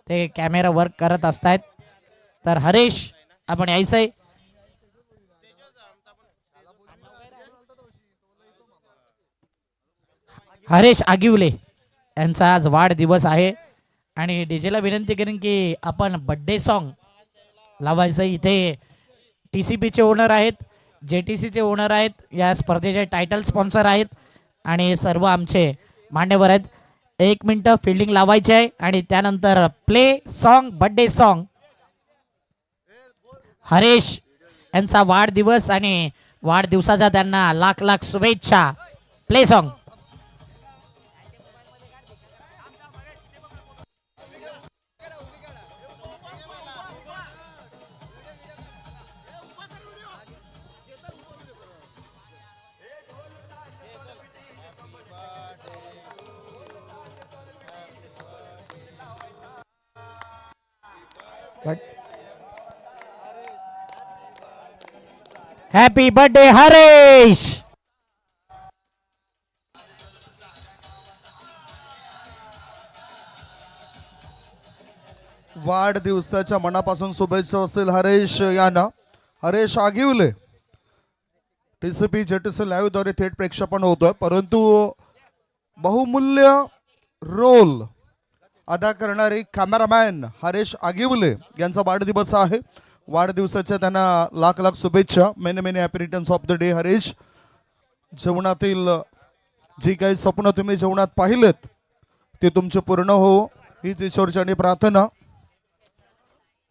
ते कॅमेरा वर्क करत असतात. तर हरीश, आपण यायचंय. हरीश आगिवले यांचा आज वाढदिवस आहे आणि डीजेला विनंती करेन की आपण बर्थडे सॉन्ग लावायचं. इथे TCPचे ओनर आहेत, JTCचे ओनर आहेत, या स्पर्धेचे टायटल स्पॉन्सर आहेत आणि सर्व आमचे मान्यवर आहेत. 1 मिनिट फिल्डिंग लावायची आहे आणि त्यानंतर play song, birthday song. Harish यांचा वाढदिवस आणि वाढदिवसाच्या त्यांना लाख लाख शुभेच्छा. Play song. Happy birthday Haresh. वाढदिवसाच्या मनापासून शुभेच्छा असेल हरेश यांना. हरेश आगिवले टीसीपी जेटीसी लाईव्ह द्वारे थेट प्रेक्षेपण होतोय, परंतु बहुमूल्य रोल अदा करणारे कॅमेरामॅन हरेश आगिवले यांचा वाढदिवस आहे. वाढदिवसाच्या त्यांना लाख लाख शुभेच्छा. Many many happy returns of the day Haresh. जीवनातील जी काही स्वप्न तुम्ही जीवनात पाहिलेत ते तुमचे पूर्ण हो हीच ईश्वरचरणी प्रार्थना.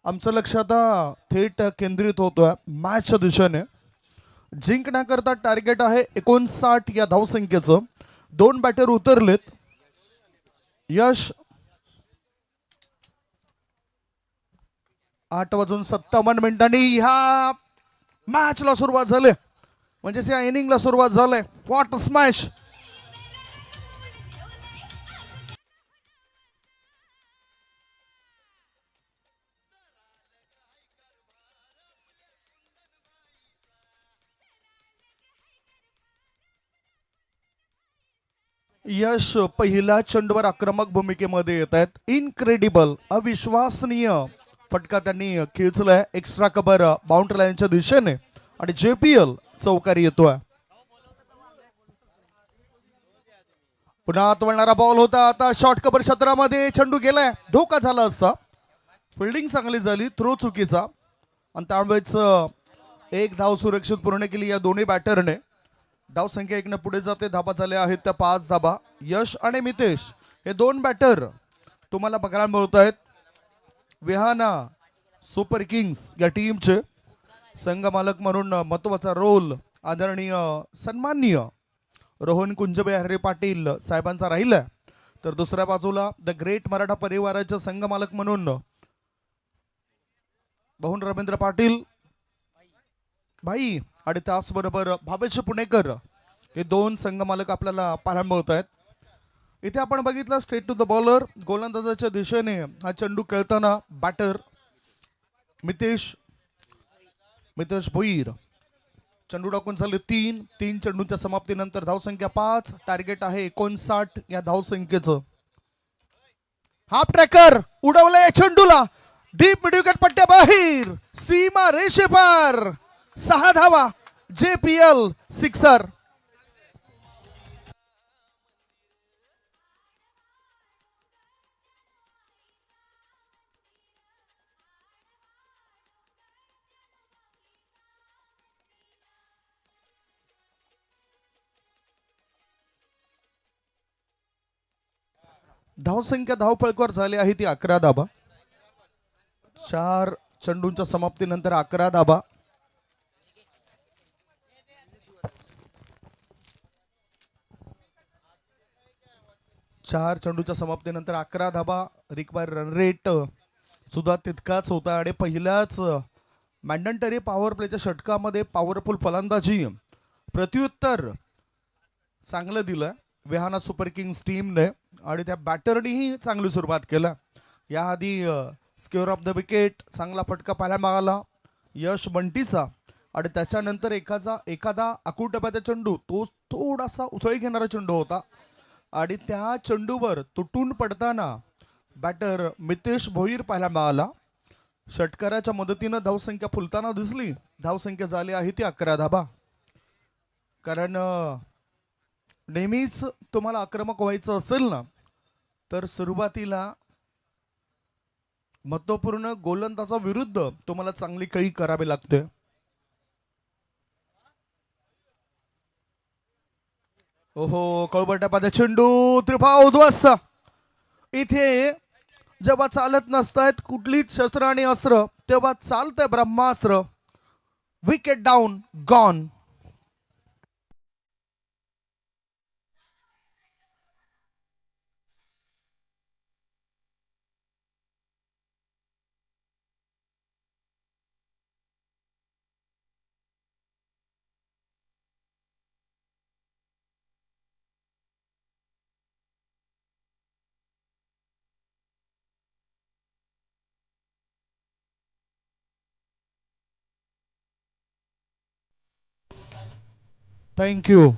आमचं लक्ष आता थेट केंद्रित होतोय मॅचच्या दिशेने. जिंकण्याकरता टार्गेट आहे 59 या धावसंख्येचं. 2 बॅटर उतरलेत. यश 8:57 ह्या मॅचला सुरुवात झाली, म्हणजेच या इनिंगला सुरुवात झाली. What smash. यश पहिल्या चेंडूवर आक्रमक भूमिकेमध्ये येत आहेत. इनक्रेडिबल, अविश्वसनीय फटका त्यांनी खेचलाय एक्स्ट्रा कव्हर बाउंड्री लाईनच्या दिशेने आणि JPL चौकारी येतोय. पुन्हा आत वळणारा बॉल होता. आता शॉर्ट कव्हर क्षेत्रामध्ये चेंडू गेलाय. धोका झाला असता. फिल्डिंग चांगली झाली, थ्रो चुकीचा आणि त्यामुळेच एक धाव सुरक्षित पूर्ण केली या दोन्ही बॅटरने. धाव संख्या 1 पुढे जाते. धाबा झाल्या आहेत त्या 5 धाबा. यश आणि मितेश हे 2 बॅटर तुम्हाला बघायला मिळत आहेत. विहाना सुपर किंग्स या टीमचे संघ मालक म्हणून महत्वाचा रोल आदरणीय सन्माननीय रोहन कुंजबे हरे पाटील साहेबांचा राहिलाय. तर दुसऱ्या बाजूला द ग्रेट मराठा परिवाराचे संघ मालक म्हणून बहुन रवींद्र पाटील भाई आणि त्याचबरोबर भावेश पुणेकर हे 2 संघ मालक आपल्याला पाहायला मिळत आहेत. इथे आपण बघितलं स्ट्रेट टू द बॉलर. गोलंदाजाच्या दिशेने हा चेंडू खेळताना बॅटर मितेश भोईर. चेंडू टाकून झाले 3 चेंडूंच्या समाप्तीनंतर धावसंख्या 5. टार्गेट आहे 59 या धावसंख्येचं. हाफ ट्रॅकर उडवलंय चेंडूला डीप मिडविकेट पट्ट्या बाहेर सीमा रेषेपार. 6 धावा. JPL sixer. धावसंख्या धावपळकर झाली आहे ती 11 धाबा. 4 चेंडूंच्या समाप्तीनंतर 11 धाबा. चार चेंडूच्या समाप्तीनंतर 11 धाबा. रिक्वायर रन रेट सुद्धा तितकाच होता आणि पहिल्याच मॅन्डेटरी पॉवर प्लेच्या षटकामध्ये पॉवरफुल फलंदाजी प्रत्युत्तर चांगलं दिलं विहाना सुपर किंग्स टीमने आणि त्या बॅटरनीही चांगली सुरुवात केला. याआधी स्क्वेअर ऑफ द विकेट चांगला फटका पाहायला मिळाला यश बंटीचा आणि त्याच्यानंतर एखादा आकुटप्याचा चेंडू तो थोडासा उसळी घेणारा चेंडू होता आणि त्या चेंडूवर तुटून पडताना बॅटर मितेश भोईर पाहायला मिळाला. षटकाराच्या मदतीनं धावसंख्या फुलताना दिसली. धावसंख्या झाली आहे ती 11 धाबा. कारण नेहमीच तुम्हाला आक्रमक व्हायचं असेल ना तर सुरुवातीला महत्वपूर्ण गोलंदाजा विरुद्ध तुम्हाला चांगली कळी करावी लागते. ओहो कळबट्यापादा चेंडू त्रिफाव उद्ध्वस्त. इथे जेव्हा चालत नसतायत कुठलीच शस्त्र आणि अस्त्र तेव्हा चालतंय ब्रह्मास्त्र. Wicket down gone. थँक्यू.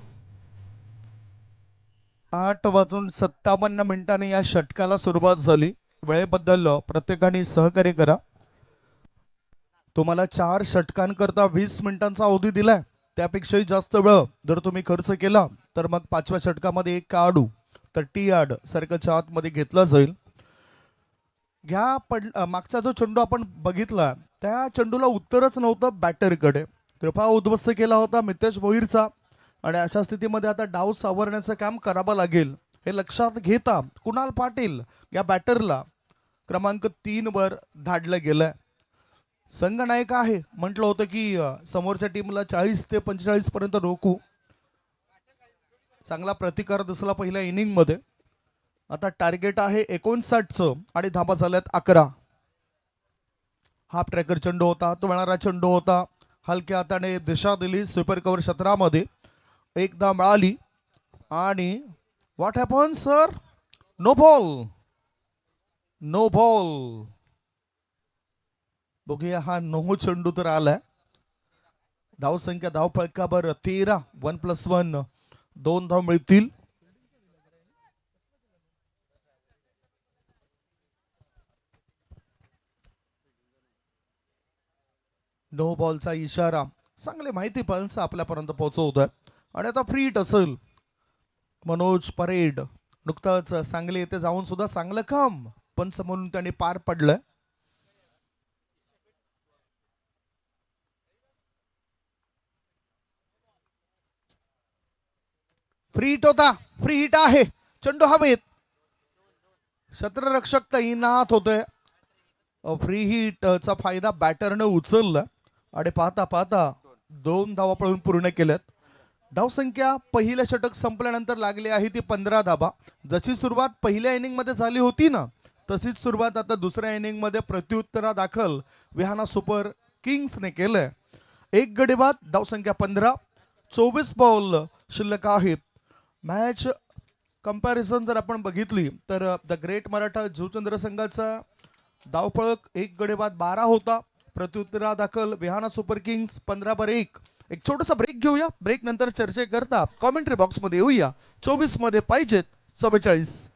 8:57 या षटकाला सुरुवात झाली. वेळेबद्दल प्रत्येकाने सहकार्य करा. तुम्हाला 4 षटकांकरता 20 मिनिटांचा अवधी दिलाय. त्यापेक्षाही जास्त वेळ जर तुम्ही खर्च केला तर मग 5व्या षटकामध्ये एक काढू तर टी आड सर्कलच्या आतमध्ये घेतला जाईल. मागचा जो चेंडू आपण बघितला त्या चेंडूला उत्तरच नव्हतं बॅटरकडे. कृपा उद्ध्वस्त केला होता मितेश भोईरचा आणि अशा स्थितीमध्ये आता डाव सावरण्याचं काम करावं लागेल. हे लक्षात घेता कुणाल पाटील या बॅटरला क्रमांक 3 वर धाडलं गेलंय. संघनायक आहे म्हटलं होतं की समोरच्या टीमला 40 ते 45 पर्यंत रोखू. चांगला प्रतिकार दिसला पहिल्या इनिंग मध्ये. आता टार्गेट आहे 59चं आणि धाबा झाल्यात 11. हाफ ट्रॅकर चेंडू होता, तो मिळणारा चेंडू होता. हलक्या हाताने दिशा दिली सुपर कव्हर क्षेत्रामध्ये. एकदा मिळाली आणि what happen sir? No ball. No ball. बघूया हा 9 चेंडू तर आलाय. धाव संख्या धाव फळकावर 13. 1+1 2 धाव मिळतील. नो बॉलचा इशारा चांगले माहिती पण आपल्यापर्यंत पोहोचवतोय. आणि आता फ्री हिट असेल. मनोज परेड नुकताच सांगली येथे जाऊन सुद्धा चांगलं काम पंच म्हणून त्यांनी पार पडलंय. फ्री हिट होता. फ्री हिट आहे. चेंडू हवेत. क्षेत्ररक्षक तैनात होतोय. फ्री हिटचा फायदा बॅटरने उचलला आणि पाहता पाहता 2 धावा पळून पूर्ण केल्यात. धावसंख्या पहिल्या षटक संपल्यानंतर लागली आहे ती 15 धाबा. जशी सुरुवात पहिल्या इनिंग मध्ये झाली होती ना तशीच सुरुवात आता दुसऱ्या इनिंग मध्ये प्रत्युत्तरा दाखल विहाना सुपर किंग्सने केलंय. 1 गडी बाद. धावसंख्या 15. 24 बॉल शिल्लक आहेत. मॅच कंपॅरिझन जर आपण बघितली तर द ग्रेट मराठा जीवचंद्र संघाचा धावफळक 1 गडी बाद 12 होता. प्रत्युत्तरा दाखल विहाना सुपर किंग्स 15/1. एक छोटासा ब्रेक घेऊया. ब्रेक नंतर चर्चा करता कॉमेंट्री बॉक्स मध्ये येऊया. 24 मध्ये पाहिजेत 44.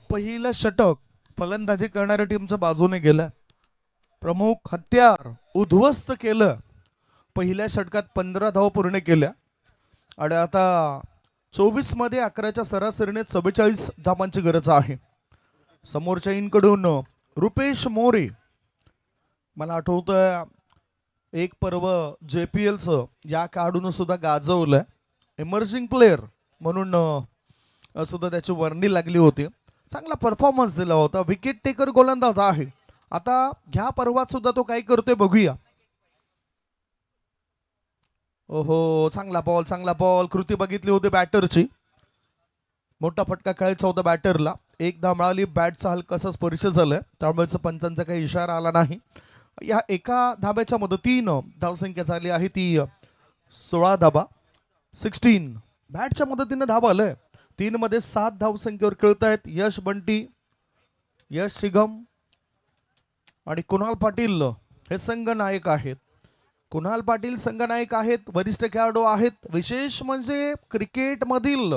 पहिलं षटक फलंदाजी करणाऱ्या टीमच्या बाजूने गेलं. प्रमुख हत्यार उद्ध्वस्त केलं. पहिल्या षटकात 15 धावा पूर्ण केल्या आणि आता 24 मध्ये 11च्या सरासरीने 44 धावांची गरज आहे. समोरच्या इनकडून रुपेश मोरे मला आठवतंय एक पर्व JPLचं या काढून सुद्धा गाजवलंय. इमर्जिंग प्लेयर म्हणून सुद्धा त्याची वर्णी लागली होती. चांगला परफॉर्मन्स दिला होता. विकेट टेकर गोलंदाज आहे. आता ह्या पर्वात सुद्धा तो काय करतोय बघूया. ओहो चांगला बॉल चांगला बॉल. कृती बघितली होती बॅटरची. मोठा फटका खेळायचा होता बॅटरला. एकदा मिळाली. बॅटचा हलकासा स्पर्श झालाय त्यामुळे पंचांचा काही इशारा आला नाही. या एका धाब्याच्या मदतीनं धावसंख्या झाली आहे ती 16 धाबा. 16 बॅटच्या मदतीनं धाव आलंय. 3 मध्ये 7 धावसंख्येवर खेळतायत यश बंटी, यश शिगम आणि कुणाल पाटील हे संघनायक आहेत. कुणाल पाटील संघनायक आहेत. वरिष्ठ खेळाडू आहेत. विशेष म्हणजे क्रिकेट मधील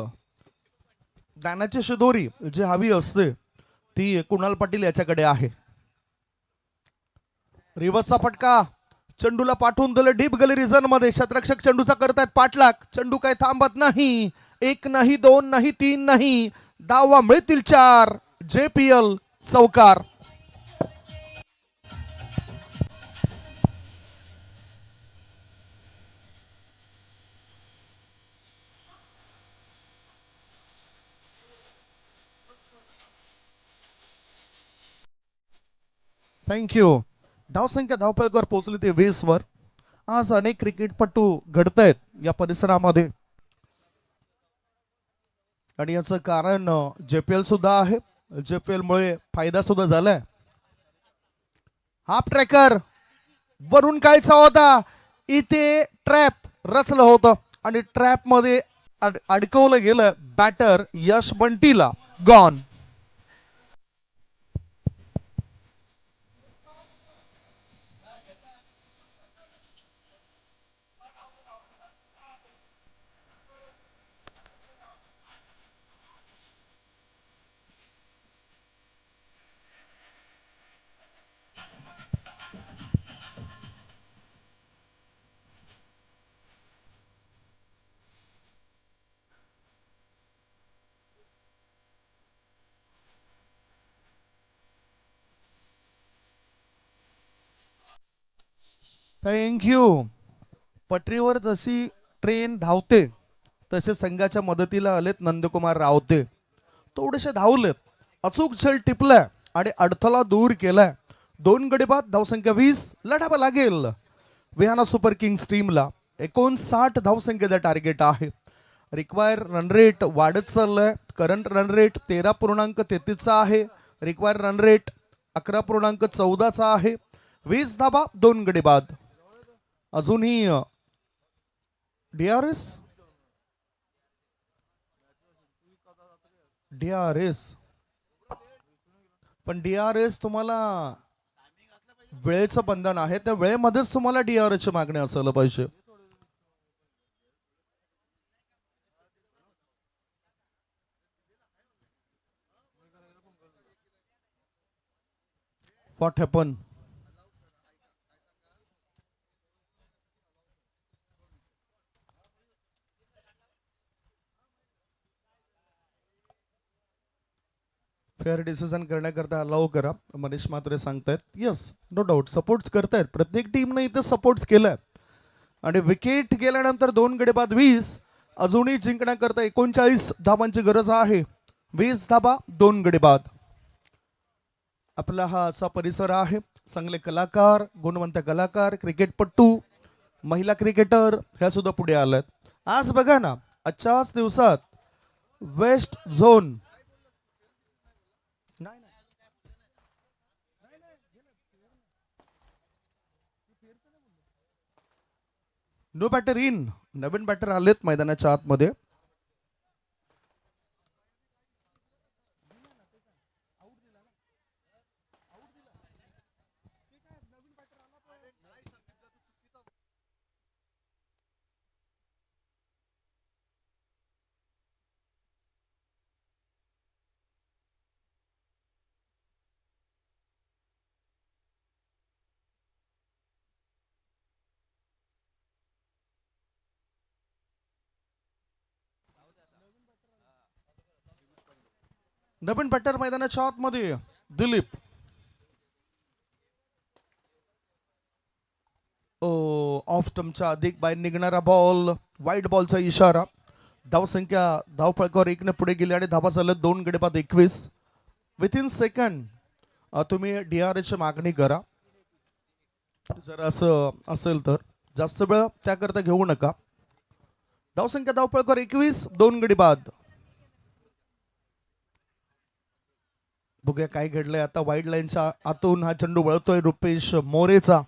ज्ञानाची शिदोरी जी हवी असते ती कुणाल पाटील याच्याकडे आहे. रिव्हर्सचा फटका. चेंडूला पाठवून दिलं डीप गली रिझन मध्ये. क्षेत्ररक्षक चेंडूचा करतायत पाठलाग. चेंडू काय थांबत नाही. 1 नाही 2 नाही 3 नाही. डावा मिळतील 4. JPL चौकार. थँक्यू. धावसंख्या धावफलकावर पोहोचली ते 20 वर. आज अनेक क्रिकेटपटू घडतायत या परिसरामध्ये आणि याचं कारण JPL सुद्धा आहे. JPL मुळे फायदा सुद्धा झालाय. हाफ ट्रॅकर वरून कायचा होता इथे ट्रॅप रचलं होतं आणि ट्रॅप मध्ये अडकवलं गेलं बॅटर यश बंटीला. गॉन. थँक्यू. पटरीवर जशी ट्रेन धावते तसे संघाच्या मदतीला आलेत नंदकुमार रावते. थोडेसे धावलेत, अचूक झेल टिपलाय आणि अडथळा दूर केलाय. 2 गडी बाद, धावसंख्या 20. लढावा लागेल विहाना सुपर किंग्स टीमला. 59 धावसंख्येचं टार्गेट आहे. रिक्वायर रन रेट वाढत चाललंय. करंट रन रेट 13.33 आहे. रिक्वायर रन रेट 11.14 आहे. 20 धाबा, 2 गडी बाद. अजूनही DRS पण DRS तुम्हाला वेळेचं बंधन आहे. त्या वेळेमध्येच तुम्हाला DRS ची मागणी असायला पाहिजे. What happen. फेअर डिसिजन करण्याकरता अलाव करा. मनीष मात्रे सांगतायत. येस, नो डाऊट सपोर्ट करतायत. प्रत्येक टीमने इथं सपोर्ट केलाय आणि विकेट गेल्यानंतर 2 गडी बाद 20. अजूनही जिंकण्याकरता 39 धावांची गरज आहे. 20 धाबा, 2 गडी बाद. आपला हा असा परिसर आहे. चांगले कलाकार, गुणवंत कलाकार, क्रिकेटपटू, महिला क्रिकेटर ह्या सुद्धा पुढे आल्यात. आज बघा ना, आजच्याच दिवसात west zone no batter in. नवीन बॅटर आलेत मैदानाच्या आतमध्ये. नवीन बॅटर मैदानाच्या आतमध्ये दिलीप. ऑफ स्टंपच्या अधिक बाहेर निघणारा बॉल. वाईट बॉलचा इशारा. धावसंख्या धावफळकावर 1 ने पुढे गेली आणि धावा झाल्या 2 गडी बाद 21. विथिन सेकंड तुम्ही DRS ची मागणी करा. जर असं असेल तर जास्त वेळ त्याकरता घेऊ नका. धावसंख्या धावफळकावर 21, 2 गडी बाद. बघूया काय घडलंय आता. वाईड लाईनच्या आतून हा चेंडू वळतोय रुपेश मोरेचा.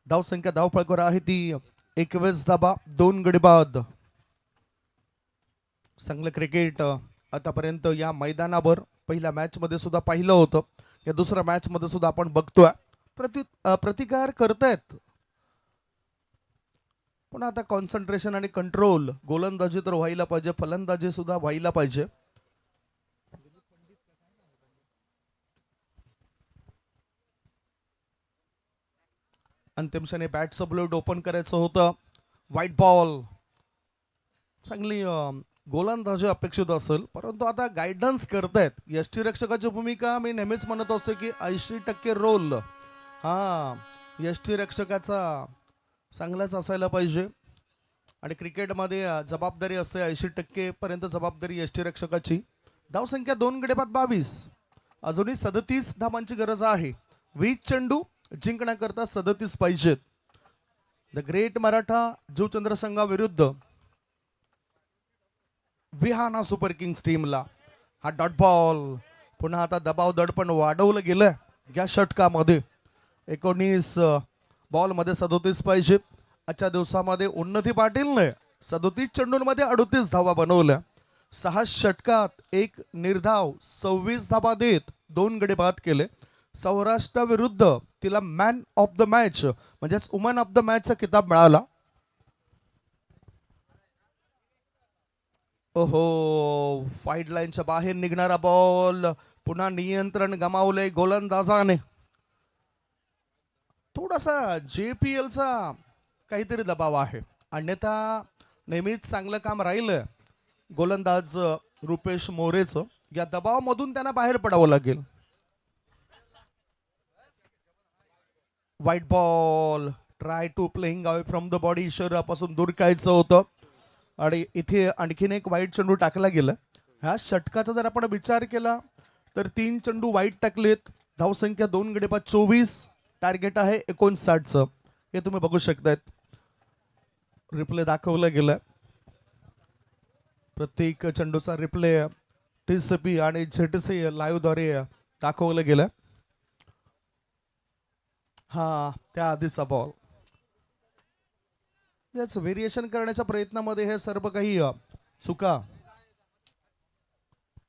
धावसंख्या धावफळकावर आहे ती 21 धाबा, 2 गडी बाद. चांगलं क्रिकेट आतापर्यंत या मैदानावर पहिल्या मॅच मध्ये सुद्धा पाहिलं होतं. या दुसऱ्या मॅच मध्ये सुद्धा आपण बघतोय प्रतिकार करतायत. पण आता कॉन्सन्ट्रेशन आणि कंट्रोल. गोलंदाजी तर व्हायला पाहिजे, फलंदाजी सुद्धा व्हायला पाहिजे. अंतिम क्षणी बॅटचं ब्लेड ओपन करायचं होतं. White ball. चांगली गोलंदाजी अपेक्षित असेल, परंतु आता गायडन्स करतायत. यष्टीरक्षकाची भूमिका मी नेहमीच म्हणत असतो की 80% रोल हा यष्टीरक्षकाचा चांगलाच असायला पाहिजे. आणि क्रिकेटमध्ये जबाबदारी असते 80% पर्यंत जबाबदारी यष्टीरक्षकाची. धावसंख्या 2 गडी बाद 22. अजूनही 37 धावांची गरज आहे. 20 चेंडू जिंकण्याकरता 37 पाहिजेत. द ग्रेट मराठा जीवचंद्र संघाविरुद्ध विहाना सुपर किंग्स टीमला हा डॉट बॉल. पुन्हा आता दबाव दडपण वाढवलं गेलं या षटकामध्ये. 19 बॉलमध्ये 37 पाहिजे. आजच्या दिवसामध्ये उन्नती पाटीलने 37 चेंडूंमध्ये 38 धावा बनवल्या. 6 षटकात 1 निर्धाव 26 धावा देत 2 गडी बाद केले. सौराष्ट्राविरुद्ध तिला मॅन ऑफ द मॅच म्हणजेच वुमन ऑफ द मॅचचा किताब मिळाला. ओहो, फाईट लाईनच्या बाहेर निघणारा बॉल. पुन्हा नियंत्रण गमावले गोलंदाजाने. थोडासा JPL चा काहीतरी दबाव आहे, अन्यथा नेहमीच चांगलं काम राहिलं गोलंदाज रुपेश मोरेचं. या दबावामधून त्यांना बाहेर पडावं लागेल. White ball. Try to playing away from the body. शरीरापासून दूर कायचं होतं आणि इथे आणखीन एक वाईट चेंडू टाकला गेला. ह्या षटकाचा जर आपण विचार केला तर 3 चेंडू वाईट टाकलेत. धावसंख्या 2 गडी बाद 24. टार्गेट आहे 59चं. हे तुम्ही बघू शकतायत. रिप्ले दाखवला गेलाय. प्रत्येक चेंडूचा रिप्ले TCP आणि ZTC लाईव्ह द्वारे दाखवलं गेलं. हा त्या आधीचा बॉल. याच व्हेरिएशन करण्याच्या प्रयत्नामध्ये हे सर्व काही चुका.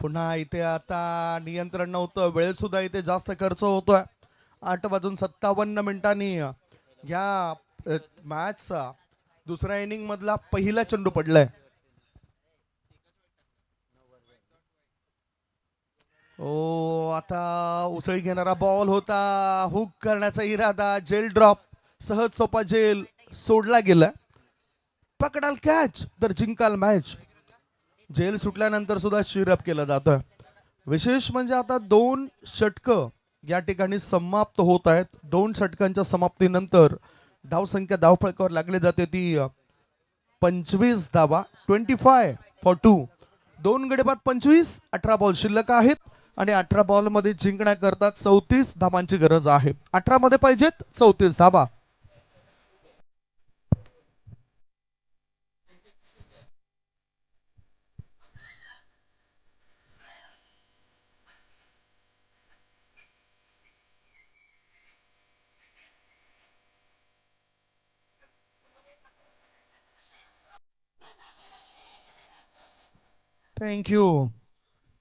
पुन्हा इथे आता नियंत्रण नव्हतं. वेळ सुद्धा इथे जास्त खर्च होतोय. 8:57 या मॅचचा दुसऱ्या इनिंग मधला पहिला चेंडू पडलाय. ओ, आता उसळी घेणारा बॉल होता. हुक करण्याचा इरादा. जेल ड्रॉप. सहज सोपा जेल सोडला गेला. पकडाल कॅच तर जिंकाल मॅच. जेल सुटल्यानंतर सुद्धा शिरअप केलं जातं. विशेष म्हणजे आता 2 षटक या ठिकाणी समाप्त होत आहेत. 2 षटकांच्या समाप्तीनंतर धावसंख्या धावफलकावर लागली जाते ती 25 धावा. 25 फॉर 2. 2 गडी बाद 25. 18 बॉल शिल्लक आहेत आणि 18 बॉल मध्ये जिंकण्याकरता 34 धावांची गरज आहे. 18 मध्ये पाहिजेत 34 धावा. थँक्यू.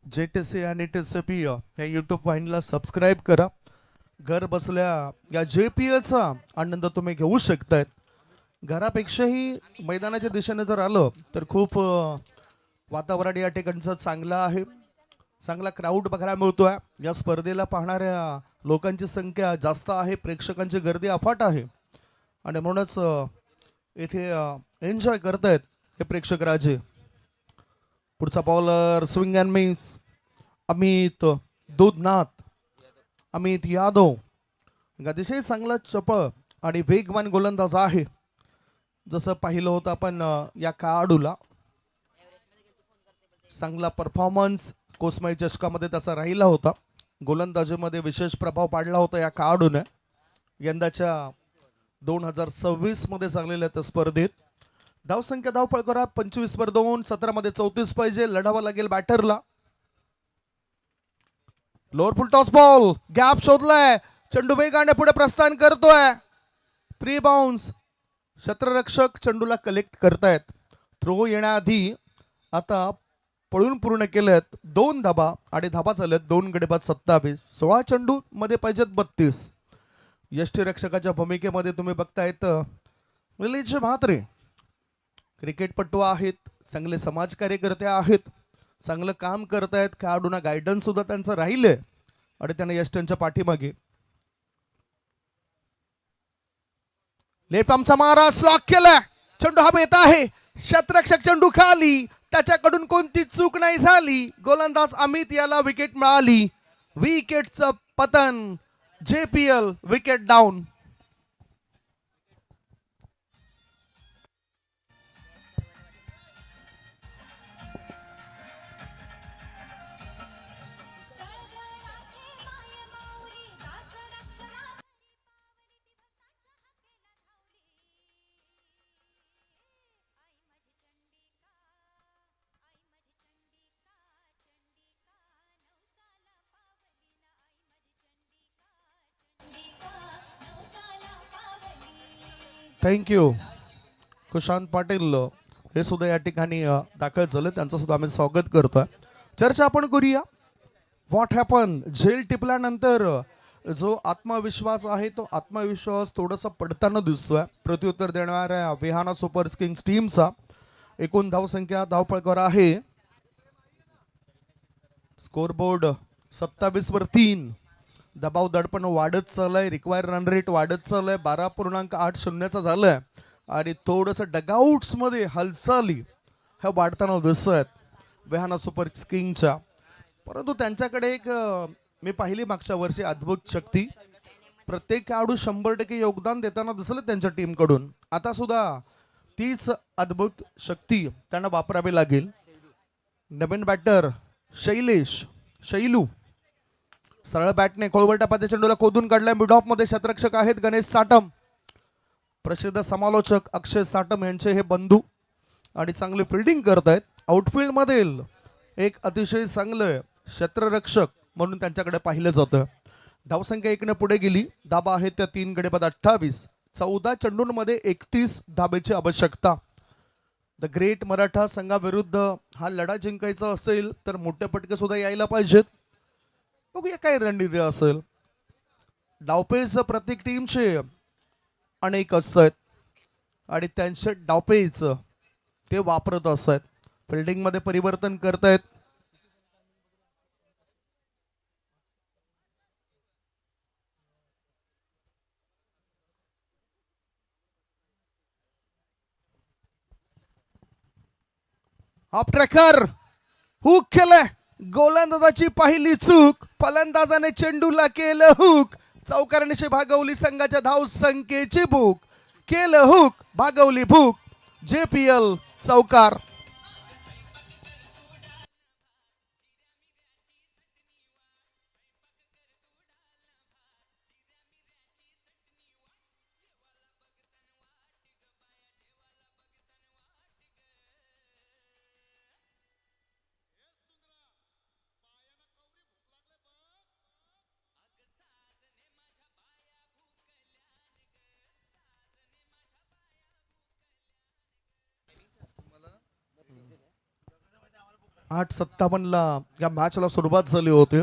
JTC आणि TCP या युट्यूब वाहिनीला सबस्क्राईब करा. घर बसल्या या JPL चा आनंद तुम्ही घेऊ शकतायत. घरापेक्षाही मैदानाच्या दिशेने जर आलं तर खूप वातावरण या ठिकाणचं चांगलं आहे. चांगला क्राऊड बघायला मिळतोय. या स्पर्धेला पाहणाऱ्या लोकांची संख्या जास्त आहे. प्रेक्षकांची गर्दी अफाट आहे आणि म्हणूनच इथे एन्जॉय करतायत हे प्रेक्षक राजे. पुढचा bowler swing and miss. Amit Dudhnath. Amit Yadav अतिशय चांगला चपळ आणि वेगवान गोलंदाज आहे. जसं पाहिलं होतं आपण या खेळाडूला चांगला परफॉर्मन्स कोसमाई चषकामध्ये त्याचा राहिला होता. गोलंदाजीमध्ये विशेष प्रभाव पाडला होता या खेळाडूने. यंदाच्या 2026 मध्ये चाललेल्या त्या स्पर्धेत धावसंख्या धावफलकावर 25/2. 17 मध्ये 34 पाहिजे. लढावं लागेल बॅटरला. Lower full toss ball. Gap शोधलाय. चेंडू वेगाने पुढे प्रस्थान करतोय. 3 बाउन्स. क्षेत्ररक्षक चेंडूला कलेक्ट करतायत. थ्रो येण्याआधी आता पळून पूर्ण केलेत 2 धाबा आणि धाबा झाल्यात 2 गडी बाद 27. 16 चेंडू मध्ये पाहिजेत 32. यष्टीरक्षकाच्या भूमिकेमध्ये तुम्ही बघतायत निलेश म्हात्रे. क्रिकेटपटू आहेत. चांगले समाज कार्यकर्ते आहेत. चांगलं काम करतायत. खेळाडूंना गायडन्स सुद्धा त्यांचं राहिले आणि त्यांना यष्टींच्या पाठीमागे. लेफ्ट आर्मचा मारा. स्लॉक केलाय. चेंडू हा येत आहे. क्षेत्ररक्षक चेंडू खाली. त्याच्याकडून कोणती चूक नाही झाली. गोलंदाज अमित याला विकेट मिळाली. विकेटचं पतन. JPL wicket down. Thank you. Kushant Patil हे सुद्धा या ठिकाणी दाखल झाले, त्यांचं सुद्धा आम्ही स्वागत करतोय. चर्चा आपण करूया. व्हॉट हॅपन, झेल टिपल्यानंतर जो आत्मविश्वास आहे तो आत्मविश्वास थोडासा पडताना दिसतोय. प्रत्युत्तर देणाऱ्या विहाना सुपर किंग्स टीमचा एकूण धावसंख्या धावपळकर आहे. स्कोरबोर्ड 27 वर 3. दबाव दडपण वाढत चाललंय. रिक्वायर रन रेट वाढत चाललंय. 12.80 झालंय आणि थोडस डगआउट्स मध्ये हालचाली ह्या वाढताना दिसत आहेत विहाना सुपर किंग्सच्या. परंतु त्यांच्याकडे एक मी पाहिली मागच्या वर्षी अद्भुत शक्ती. प्रत्येक खेळाडू 100% योगदान देताना दिसलं त्यांच्या टीमकडून. आता सुद्धा तीच अद्भुत शक्ती त्यांना वापरावी लागेल. नवीन बॅटर शैलू सरळ बॅटने खोळवटा पात्या चेंडूला खोदून काढलाय. मिड ऑफ मध्ये शतरक्षक आहेत गणेश साटम. प्रसिद्ध समालोचक अक्षय साटम यांचे हे बंधू आणि चांगले फिल्डिंग करत आहेत. आउटफील्ड मधील एक अतिशय चांगलं क्षेत्ररक्षक म्हणून त्यांच्याकडे पाहिलं जातं. धावसंख्या 1 ने पुढे गेली. धाबा आहेत त्या 3 गडी बाद 28. 14 चेंडूंमध्ये 31 धाबेची आवश्यकता. द ग्रेट मराठा संघाविरुद्ध हा लढा जिंकायचा असेल तर मोठे फटके सुद्धा यायला पाहिजेत. बघूया काय रणनीती असेल. डावपेच प्रत्येक टीमचे अनेक असतात आणि त्यांचे डावपेच ते वापरत असतात. फिल्डिंग मध्ये परिवर्तन करतायत. ऑफ ट्रॅकर हुक केलंय. गोलंदाजाची पहिली चूक. फलंदाजाने चेंडूला केलं हुक. चौकारणीशी भागवली संघाच्या धाव संख्येची भूक. केलं हुक, भागवली भूक. JPL चौकार. आठ 57 या मॅचला सुरुवात झाली होती.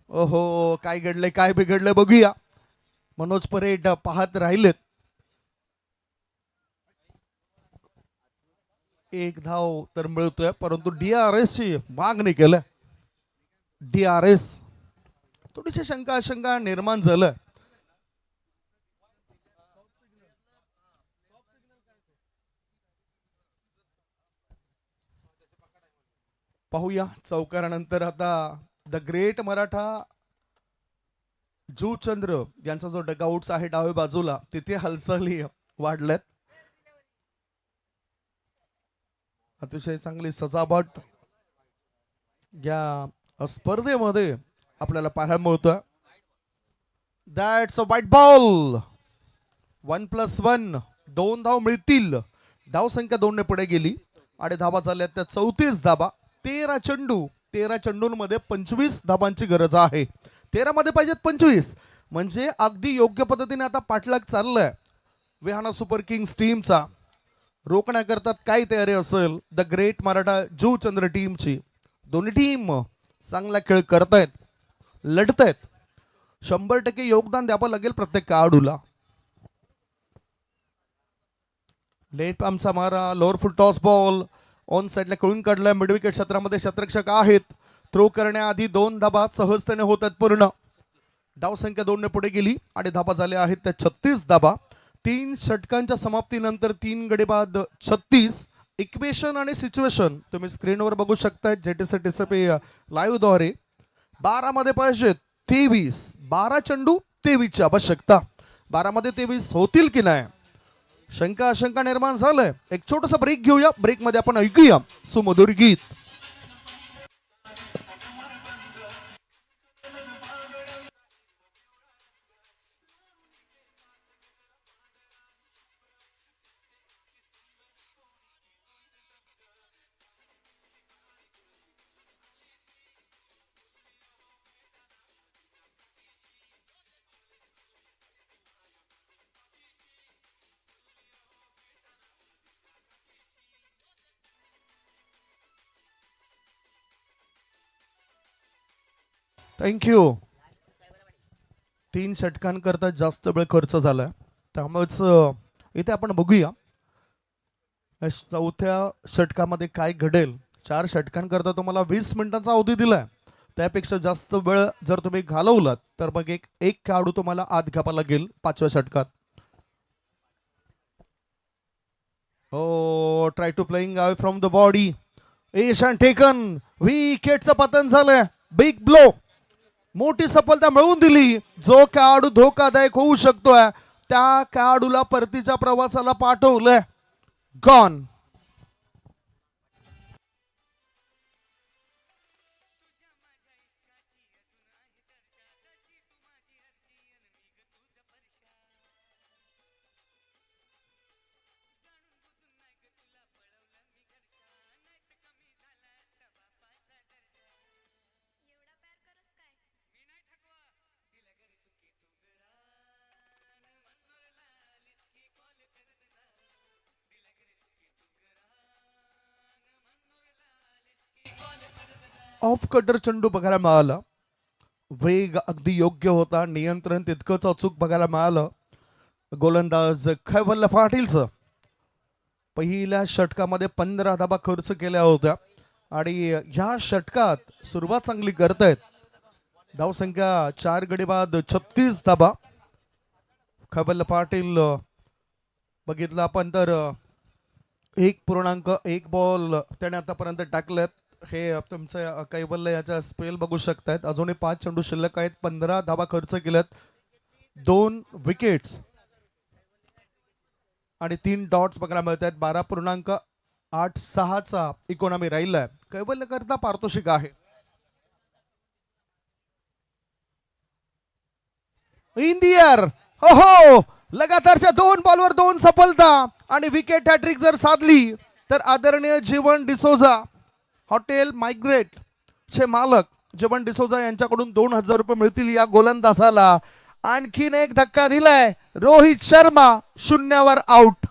ओहो, काय घडलंय काय बिघडलंय बघूया. मनोज परेड पाहत राहिलेत. एक धाव तर मिळतोय परंतु DRS ची मागणी केलं. DRS थोडीशी शंका निर्माण झालं. पाहूया चौकारानंतर आता द ग्रेट मराठा जुचंद्र यांचा जो डगआउट्स आहे डाव्या बाजूला तिथे हालचाली वाढल्यात. अतिशय चांगली सजावट या स्पर्धेमध्ये आपल्याला पाहायला मिळतं. That's a white ball. 1+1 2 धाव मिळतील. धाव संख्या 2 ने पुढे गेली आणि धावा झाल्या त्या 34 धाबा. 13 चेंडूंमध्ये 25 धाबांची गरज आहे. 13 मध्ये पाहिजेत 25 म्हणजे अगदी योग्य पद्धतीने आता पाठलाग चाललाय विहाना सुपर किंग्स टीमचा. रोखण्याकरता काय तयारी असेल द ग्रेट मराठा जुचंद्र टीमची. दोन्ही टीम चांगला खेळ करतायत, लढतायत. 100% योगदान द्यावं लागेल प्रत्येक खेळाडूला. लेट पामचा मारा, lower full toss ball on साइडला खेळून काढलाय. मिड विकेट क्षेत्रामध्ये शतरक्षक आहेत. थ्रो करण्याआधी 2 धाबा सहजतेने होतात पूर्ण. धाव संख्या 2 ने पुढे गेली आणि धाबा झाल्या आहेत त्या 36 धाबा. 3 षटकांच्या समाप्तीनंतर 3 गडी बाद 36. इक्वेशन आणि सिच्युएशन तुम्ही स्क्रीनवर बघू शकता JTCTCP लाईव्ह द्वारे. 12 मध्ये पाहिजे 23. 12 चेंडू 23 ची आवश्यकता. 12 मध्ये 23 होतील की नाही शंका निर्माण झालंय. एक छोटासा ब्रेक घेऊया. ब्रेक मध्ये आपण ऐकूया सुमधुर गीत. थँक्यू. 3 षटकांकरता जास्त वेळ खर्च झालाय, त्यामुळेच इथे आपण बघूया या चौथ्या षटकामध्ये काय घडेल. 4 षटकांकरता तुम्हाला 20 मिनिटांचा अवधी दिलाय. त्यापेक्षा जास्त वेळ जर तुम्ही घालवलात तर मग एक खेळाडू तुम्हाला आत घ्यावा लागेल 5व्या षटकात. हो, try to playing away from the body. Action taken. विकेटचं पतन झालंय. Big blow. मोठी सफलता मिळवून दिली. जो खेळाडू धोकादायक होऊ शकतोय त्या खेळाडूला परतीच्या प्रवासाला पाठवलंय. गॉन. ऑफ कटर चेंडू बघायला मिळाला. वेग अगदी योग्य होता. नियंत्रण तितकंच अचूक बघायला मिळालं. गोलंदाज कैवल्य पाटीलचं पहिल्या षटकामध्ये 15 धाबा खर्च केल्या होत्या आणि ह्या षटकात सुरुवात चांगली करतायत. धावसंख्या 4 गडी बाद 36 धाबा. कैवल्य पाटील बघितलं आपण तर 1.1 बॉल त्याने आतापर्यंत टाकलेत. हे तुमचं कैवल्य याचा स्पेल बघू शकतायत. अजूनही 5 चेंडू शिल्लक आहेत. 15 धाबा खर्च केल्यात. 2 विकेट्स आणि 3 डॉट्स बघायला मिळत आहेत. 12.86चा इकॉनॉमी राहिलाय. कैवल्य करता पारितोषिक आहे. In the air. हो, लगातारच्या 2 बॉलवर 2 सफलता आणि विकेट हॅट्रिक जर साधली तर आदरणीय जीवन डिसोजा हॉटेल मायग्रेट चे मालक जीवन डिसोजा यांच्याकडून 2000 रुपये मिळतील या गोलंदाजाला. आणखीन एक धक्का दिलाय. रोहित शर्मा 0वर आउट.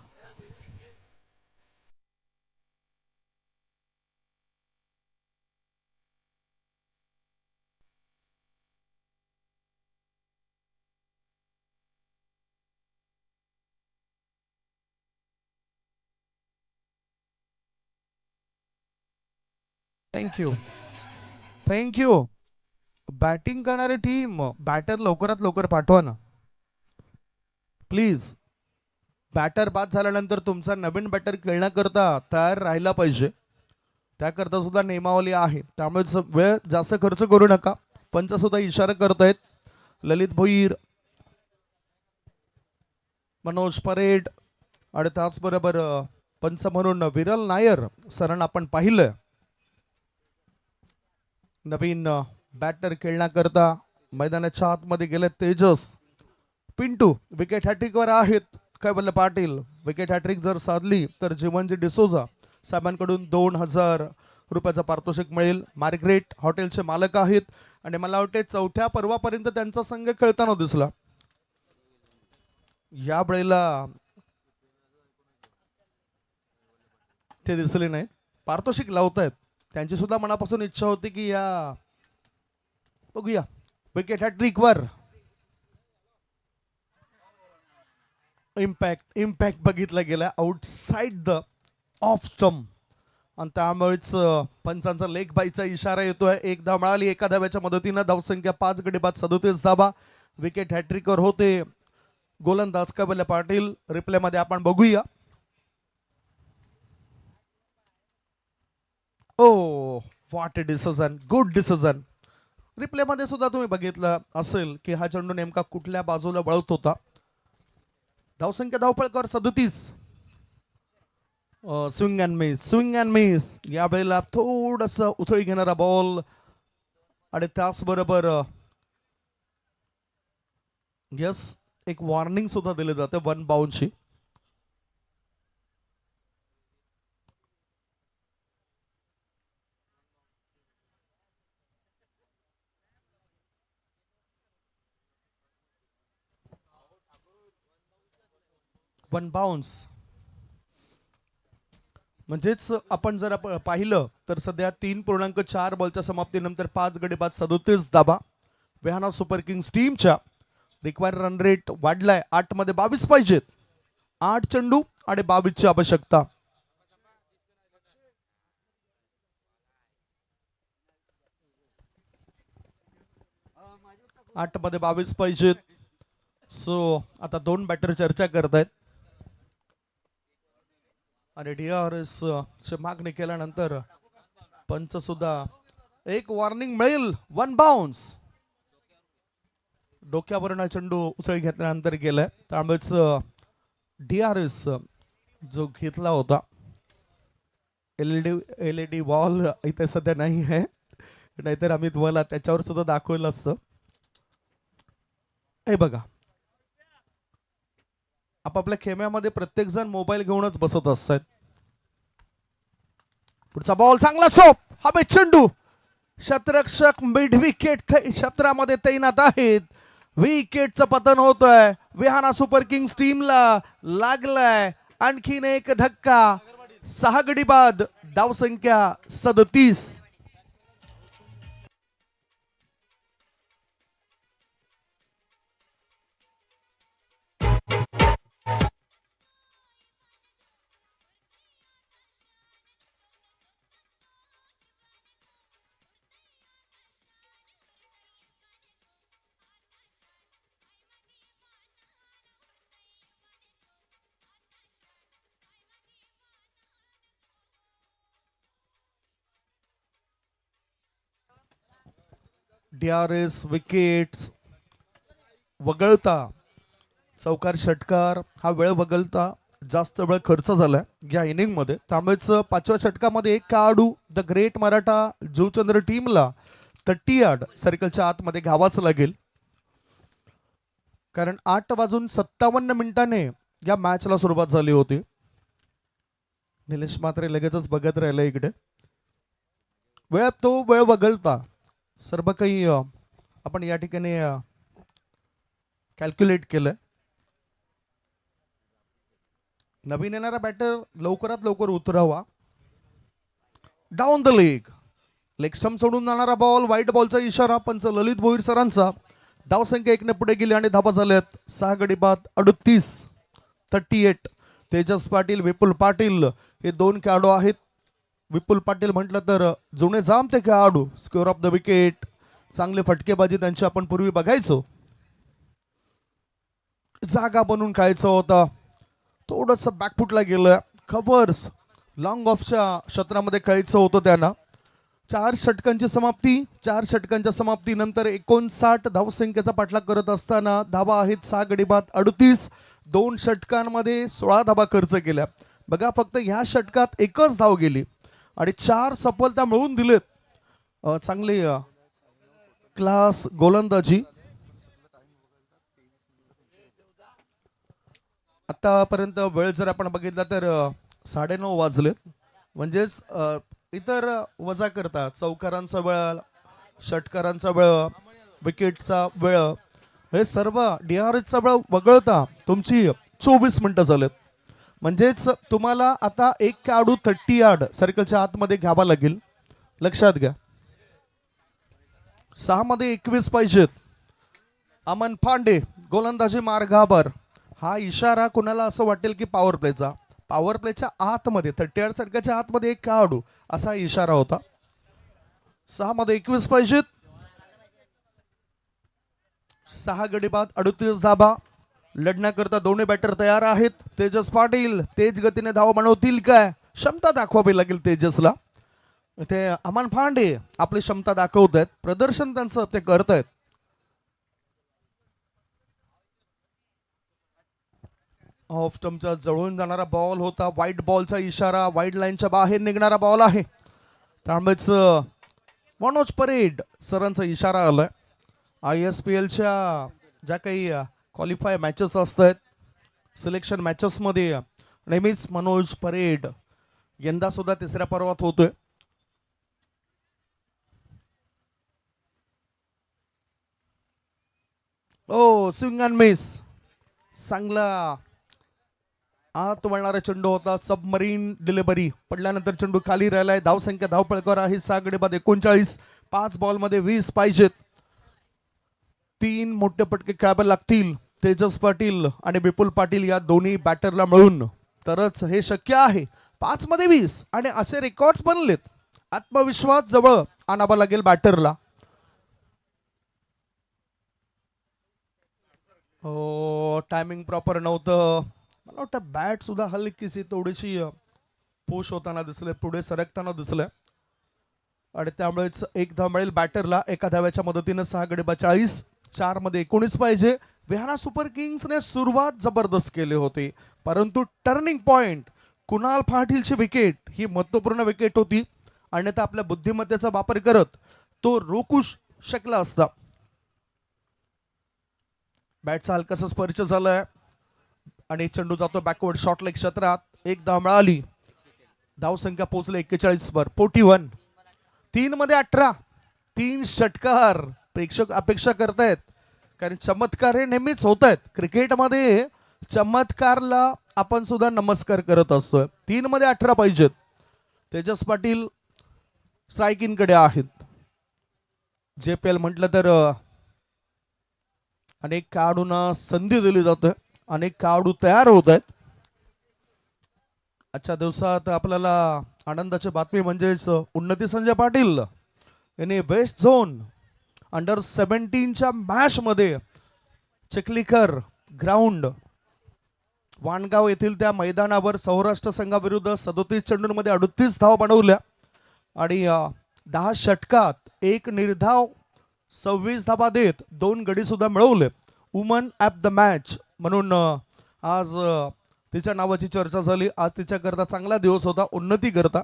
थँक्यू. बॅटिंग करणारी टीम बॅटर लवकरात लवकर पाठवा ना प्लीज. बॅटर बाद झाल्यानंतर तुमचा नवीन बॅटर खेळण्याकरता तयार राहिला पाहिजे. त्याकरता सुद्धा नियमावली आहे. त्यामुळे वेळ जास्त खर्च करू नका. पंच सुद्धा इशारा करतायत. ललित भोईर, मनोज परेड आणि त्याचबरोबर पंच म्हणून विरल नायर सरांना आपण पाहिलं. नवीन बॅटर खेळण्याकरता मैदानाच्या आतमध्ये गेले तेजस. पिंटू विकेट हॅट्रिकवर आहेत. कैवल्य पाटील विकेट हॅट्रिक जर साधली तर जीवनजी डिसोजा साहेबांकडून 2000 रुपयाचं पारितोषिक मिळेल. मार्ग्रेट हॉटेलचे मालक आहेत आणि मला वाटते 4थ्या पर्वापर्यंत त्यांचा संघ खेळताना दिसला. या वेळेला ते दिसले नाहीत. पारितोषिक लावतायत. त्यांची सुद्धा मनापासून इच्छा होती की या बघूया विकेट हॅट्रिकवर इम्पॅक्ट बघितला गेला आउटसाइड द ऑफ स्टंप आणि त्यामुळेच पंचांचा लेग बायचा इशारा येतोय. 1 धाव मिळाली. 1 धाव्याच्या मदतीनं धावसंख्या 5 गडी बाद 37 धाबा. विकेट हॅट्रिकवर होते गोलंदाज कैवल्य पाटील. रिप्ले मध्ये आपण बघूया. Oh what a decision. Good decision. Replay मध्ये सुद्धा तुम्ही बघितलं असेल की हा चेंडू नेमका कुठल्या बाजूला वळत होता. धावसंख्या धावपळकर 37. Swing and miss. या वेळेला थोडस उथळी घेणारा बॉल आणि त्याचबरोबर यस एक वॉर्निंग सुद्धा दिली जाते 1 बाउन्सची. वन बाउन्स म्हणजेच आपण जर पाहिलं तर सध्या 3.4 बॉलच्या समाप्तीनंतर 5 गडी बाद 37 धाबा. वेहाना सुपर किंग्स टीमच्या. रिक्वायर्ड रन रेट वाढलाय, 8 मध्ये 22 पाहिजेत. 8 चेंडू आणि 22 ची आवश्यकता. आठ मध्ये 22 पाहिजेत. सो आता 2 बॅटर चर्चा करतायत आणि DRS ची मागणी केल्यानंतर पंच सुद्धा एक वॉर्निंग मिळेल. 1 बाउन्स. डोक्यावरून चेंडू उसळी घेतल्यानंतर गेलाय, त्यामुळेच DRS जो घेतला होता LED वॉल इथे सध्या नाही आहे, नाहीतर आम्ही तुम्हाला त्याच्यावर सुद्धा दाखवलं असतं. हे बघा, आपापल्या खेम्यामध्ये प्रत्येक जण मोबाईल घेऊनच बसत असतात. पुढचा बॉल चांगला चोप, हवे चेंडू. क्षेत्ररक्षक मिड विकेट क्षेत्रामध्ये तैनात आहेत. विकेटचं पतन होतंय. वेहाना सुपर किंग्स टीमला लागलाय आणखीन एक धक्का. 6 गडी बाद, धावसंख्या 37. DRS विकेट्स वगळता चौकार षटकार हा वेळ वगळता जास्त वेळ खर्च झालाय या इनिंग मध्ये. त्यामुळेच 5व्या षटकामध्ये एक खेळाडू द ग्रेट मराठा जुचंद्र टीमला 30 यार्ड सर्कलच्या आतमध्ये घ्यावाच लागेल, कारण 8:57 या मॅचला सुरुवात झाली होती. निलेश मात्रे लगेचच बघत राहिला इकडे. वेळ वगळता सर्व काही आपण या ठिकाणी कॅल्क्युलेट केलंय. नवीन येणारा बॅटर लवकरात लवकर उतरावा. डाऊन द लेग स्टंप सोडून जाणारा बॉल, व्हाईट बॉलचा इशारा. पंच ललित भोईर सरांचा. धावसंख्या 1 ने पुढे गेली आणि धावा झाल्यात 6 गडी बाद 38. तेजस पाटील, विपुल पाटील हे 2 खेळाडू आहेत. विपुल पाटील म्हटलं तर जुने जामते खेळाडू, स्कोअर ऑफ द विकेट. चांगले फटकेबाजी त्यांची आपण पूर्वी बघायचो. जागा बनवून खेळायचं होता, थोडस बॅकफुटला गेलं. कव्हर्स लॉंग ऑफच्या क्षेत्रामध्ये खेळायचं होतं त्यांना. 4 षटकांची समाप्ती. 4 षटकांच्या समाप्तीनंतर 59 धावसंख्येचा पाठलाग करत असताना धावा आहेत 6 गडी बाद 38. 2 षटकांमध्ये 16 धावा खर्च केल्या. बघा, फक्त ह्या षटकात एकच धाव गेली आणि 4 सफलता मिळवून दिलेत. चांगली क्लास गोलंदाजी. आतापर्यंत वेळ जर आपण बघितला तर 9:30 वाजलेत. म्हणजेच इतर वजा करता चौकारांचा वेळ, षटकारांचा वेळ, विकेटचा वेळ, हे सर्व DRSचा वेळ वगळता तुमची 24 मिनिटं झालेत. म्हणजेच तुम्हाला आता एक खेळाडू 30 यार्ड सर्कलच्या आतमध्ये घ्यावा लागेल. लक्षात घ्या, 6 मध्ये 21 पाहिजेत. अमन पांडे गोलंदाजी मार्गावर. हा इशारा कोणाला असं वाटेल की पॉवर प्लेच्या आतमध्ये 30 यार्ड सर्कलच्या आतमध्ये एक खेळाडू, असा इशारा होता. 6 मध्ये 21 पाहिजेत. 6 गडी बाद 38 धाबा. लढण्याकरता दोन्ही बॅटर तयार आहेत. तेजस पाटील तेज गतीने धाव बनवतील काय? क्षमता दाखवावी लागेल तेजसला. ते अमन पांडे आपली क्षमता दाखवत आहेत, प्रदर्शन त्यांचं ते करत आहेत. ऑफ स्टंपच्या जवळून जाणारा बॉल होता. व्हाईट बॉलचा इशारा. व्हाईट लाईनच्या बाहेर निघणारा बॉल आहे. त्यामुळेच मनोज परेड सरांचा इशारा आलाय. ISPLच्या ज्या काही क्वालिफाय मॅचेस असतात, सिलेक्शन मॅचेस मध्ये नेहमीच मनोज परेड यंदा सुद्धा 3ऱ्या पर्वात होतोय. Swing and miss. चांगला आत वळणारा चेंडू होता. सबमरीन डिलिव्हरी पडल्यानंतर चेंडू खाली राहिलाय. धावसंख्या धावपळकर आहे 6 गडी बाद 39. 5 बॉलमध्ये 20 पाहिजेत. 3 मोठे पटके खेळावे लागतील तेजस पाटील आणि विपुल पाटील या दोन्ही बॅटरला मिळून, तरच हे शक्य आहे. 5 मध्ये 20 आणि असे रेकॉर्ड्स बनलेत. आत्मविश्वास जवळ आणावा लागेल बॅटरला. हो, टायमिंग प्रॉपर नव्हतं. मला वाटतं बॅट सुद्धा हलकीशी थोडीशी पुश होताना दिसले, पुढे सरकताना दिसले आणि त्यामुळेच एक धाव मिळेल बॅटरला. एका धाव्याच्या मदतीने 6 गडी 42, 4 मध्ये 19 पाहिजे. विहाना सुपर किंग्सने सुरुवात जबरदस्त केली होती, परंतु टर्निंग पॉइंट कुणाल पाटीलची विकेट ही महत्वपूर्ण विकेट होती. अन्यथा आपल्या बुद्धिमत्तेचा वापर करत तो रोखू शकला असता. बॅटचा हलकासा स्पर्श झालाय आणि चेंडू जातो बॅकवर्ड शॉर्ट लेग क्षेत्रात. एक धाव मिळाली. धावसंख्या पोहोचले 41 वर. 41. 3 मध्ये 18. 3 षटकार. प्रेक्षक अपेक्षा करतायत, कारण चमत्कार हे नेहमीच होत आहेत क्रिकेटमध्ये. चमत्कारला आपण सुद्धा नमस्कार करत असतोय. 3 मध्ये 18 पाहिजेत. तेजस पाटील स्ट्रायकिंग कडे आहेत. JPL म्हटलं तर अनेक खेळाडूंना संधी दिली जाते, अनेक खेळाडू तयार होत आहेत. आजच्या दिवसात आपल्याला आनंदाची बातमी म्हणजेच उन्नती संजय पाटील यांनी वेस्ट झोन अंडर 17च्या मॅच मध्ये चिखलीकर ग्राउंड वाणगाव येथील त्या मैदानावर सौराष्ट्र संघाविरुद्ध 37 चेंडूंमध्ये 38 धावा बनवल्या आणि 10 षटकात 1 निर्धाव 26 धावा देत 2 गडी सुद्धा मिळवले. वुमन ॲप द मॅच म्हणून आज तिच्या नावाची चर्चा झाली. आज तिच्याकरता चांगला दिवस होता, उन्नती करता.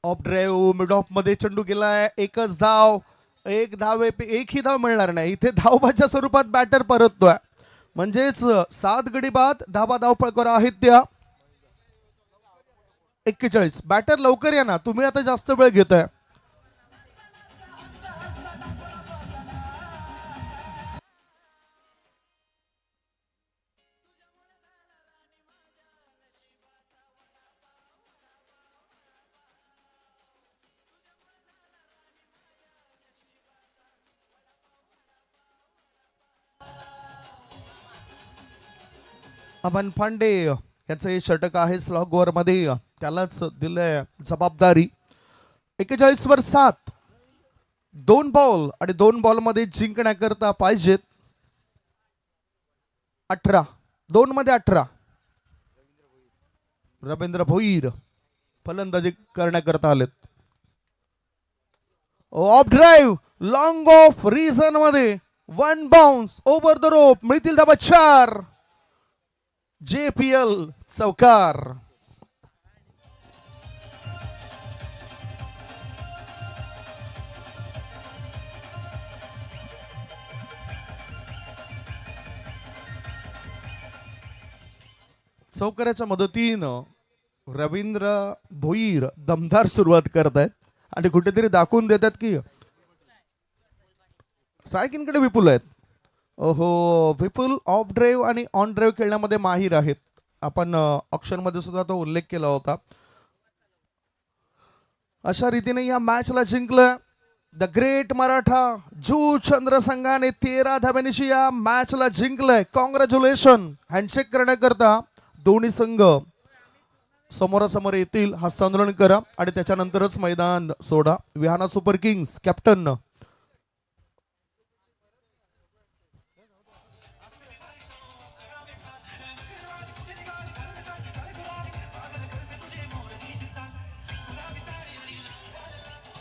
ऑफ ड्राईव्ह मिड ऑफ मध्ये चेंडू गेलाय. एकच धाव. एकही धाव मिळणार नाही. इथे धावबाच्या स्वरूपात बॅटर परततोय, म्हणजेच 7 गडी बाद धाव फळकर आहेत त्या 41. बॅटर लवकर या ना, तुम्ही आता जास्त वेळ घेताय. अमन पांडे याचं हे षटक आहे स्लॉग ओव्हर मध्ये, त्यालाच दिलंय जबाबदारी. 41 वर 7. 2 बॉल आणि 2 बॉल मध्ये जिंकण्याकरता पाहिजेत 18. 2 मध्ये 18. रवींद्र भोईर फलंदाजी करण्याकरता आलेत. Of drive long of reason मध्ये 1 बाउन्स ओव्हर द रोप. मिळतील धाबा 4. JPL चौकार. चौकाराच्या मदतीनं रवींद्र भोईर दमदार सुरुवात करतायत आणि कुठेतरी दाखवून देतात की स्ट्रायकिंगकडे विपुल आहेत. ओहो, विपुल ऑफ ड्राईव्ह आणि ऑन ड्राईव्ह खेळण्यामध्ये माहीर आहेत. आपण ऑक्शन मध्ये सुद्धा तो उल्लेख केला होता. अशा रीतीने या मॅचला जिंकलं द ग्रेट मराठा जुचंद्र संघाने. 13 धाव्यांनी या मॅचला जिंकलंय. कॉंग्रॅच्युलेशन. हँडशेक करण्याकरता दोन्ही संघ समोरासमोर येतील. हस्तांदोलन करा आणि त्याच्यानंतरच मैदान सोडा. विहाना सुपर किंग्स कॅप्टन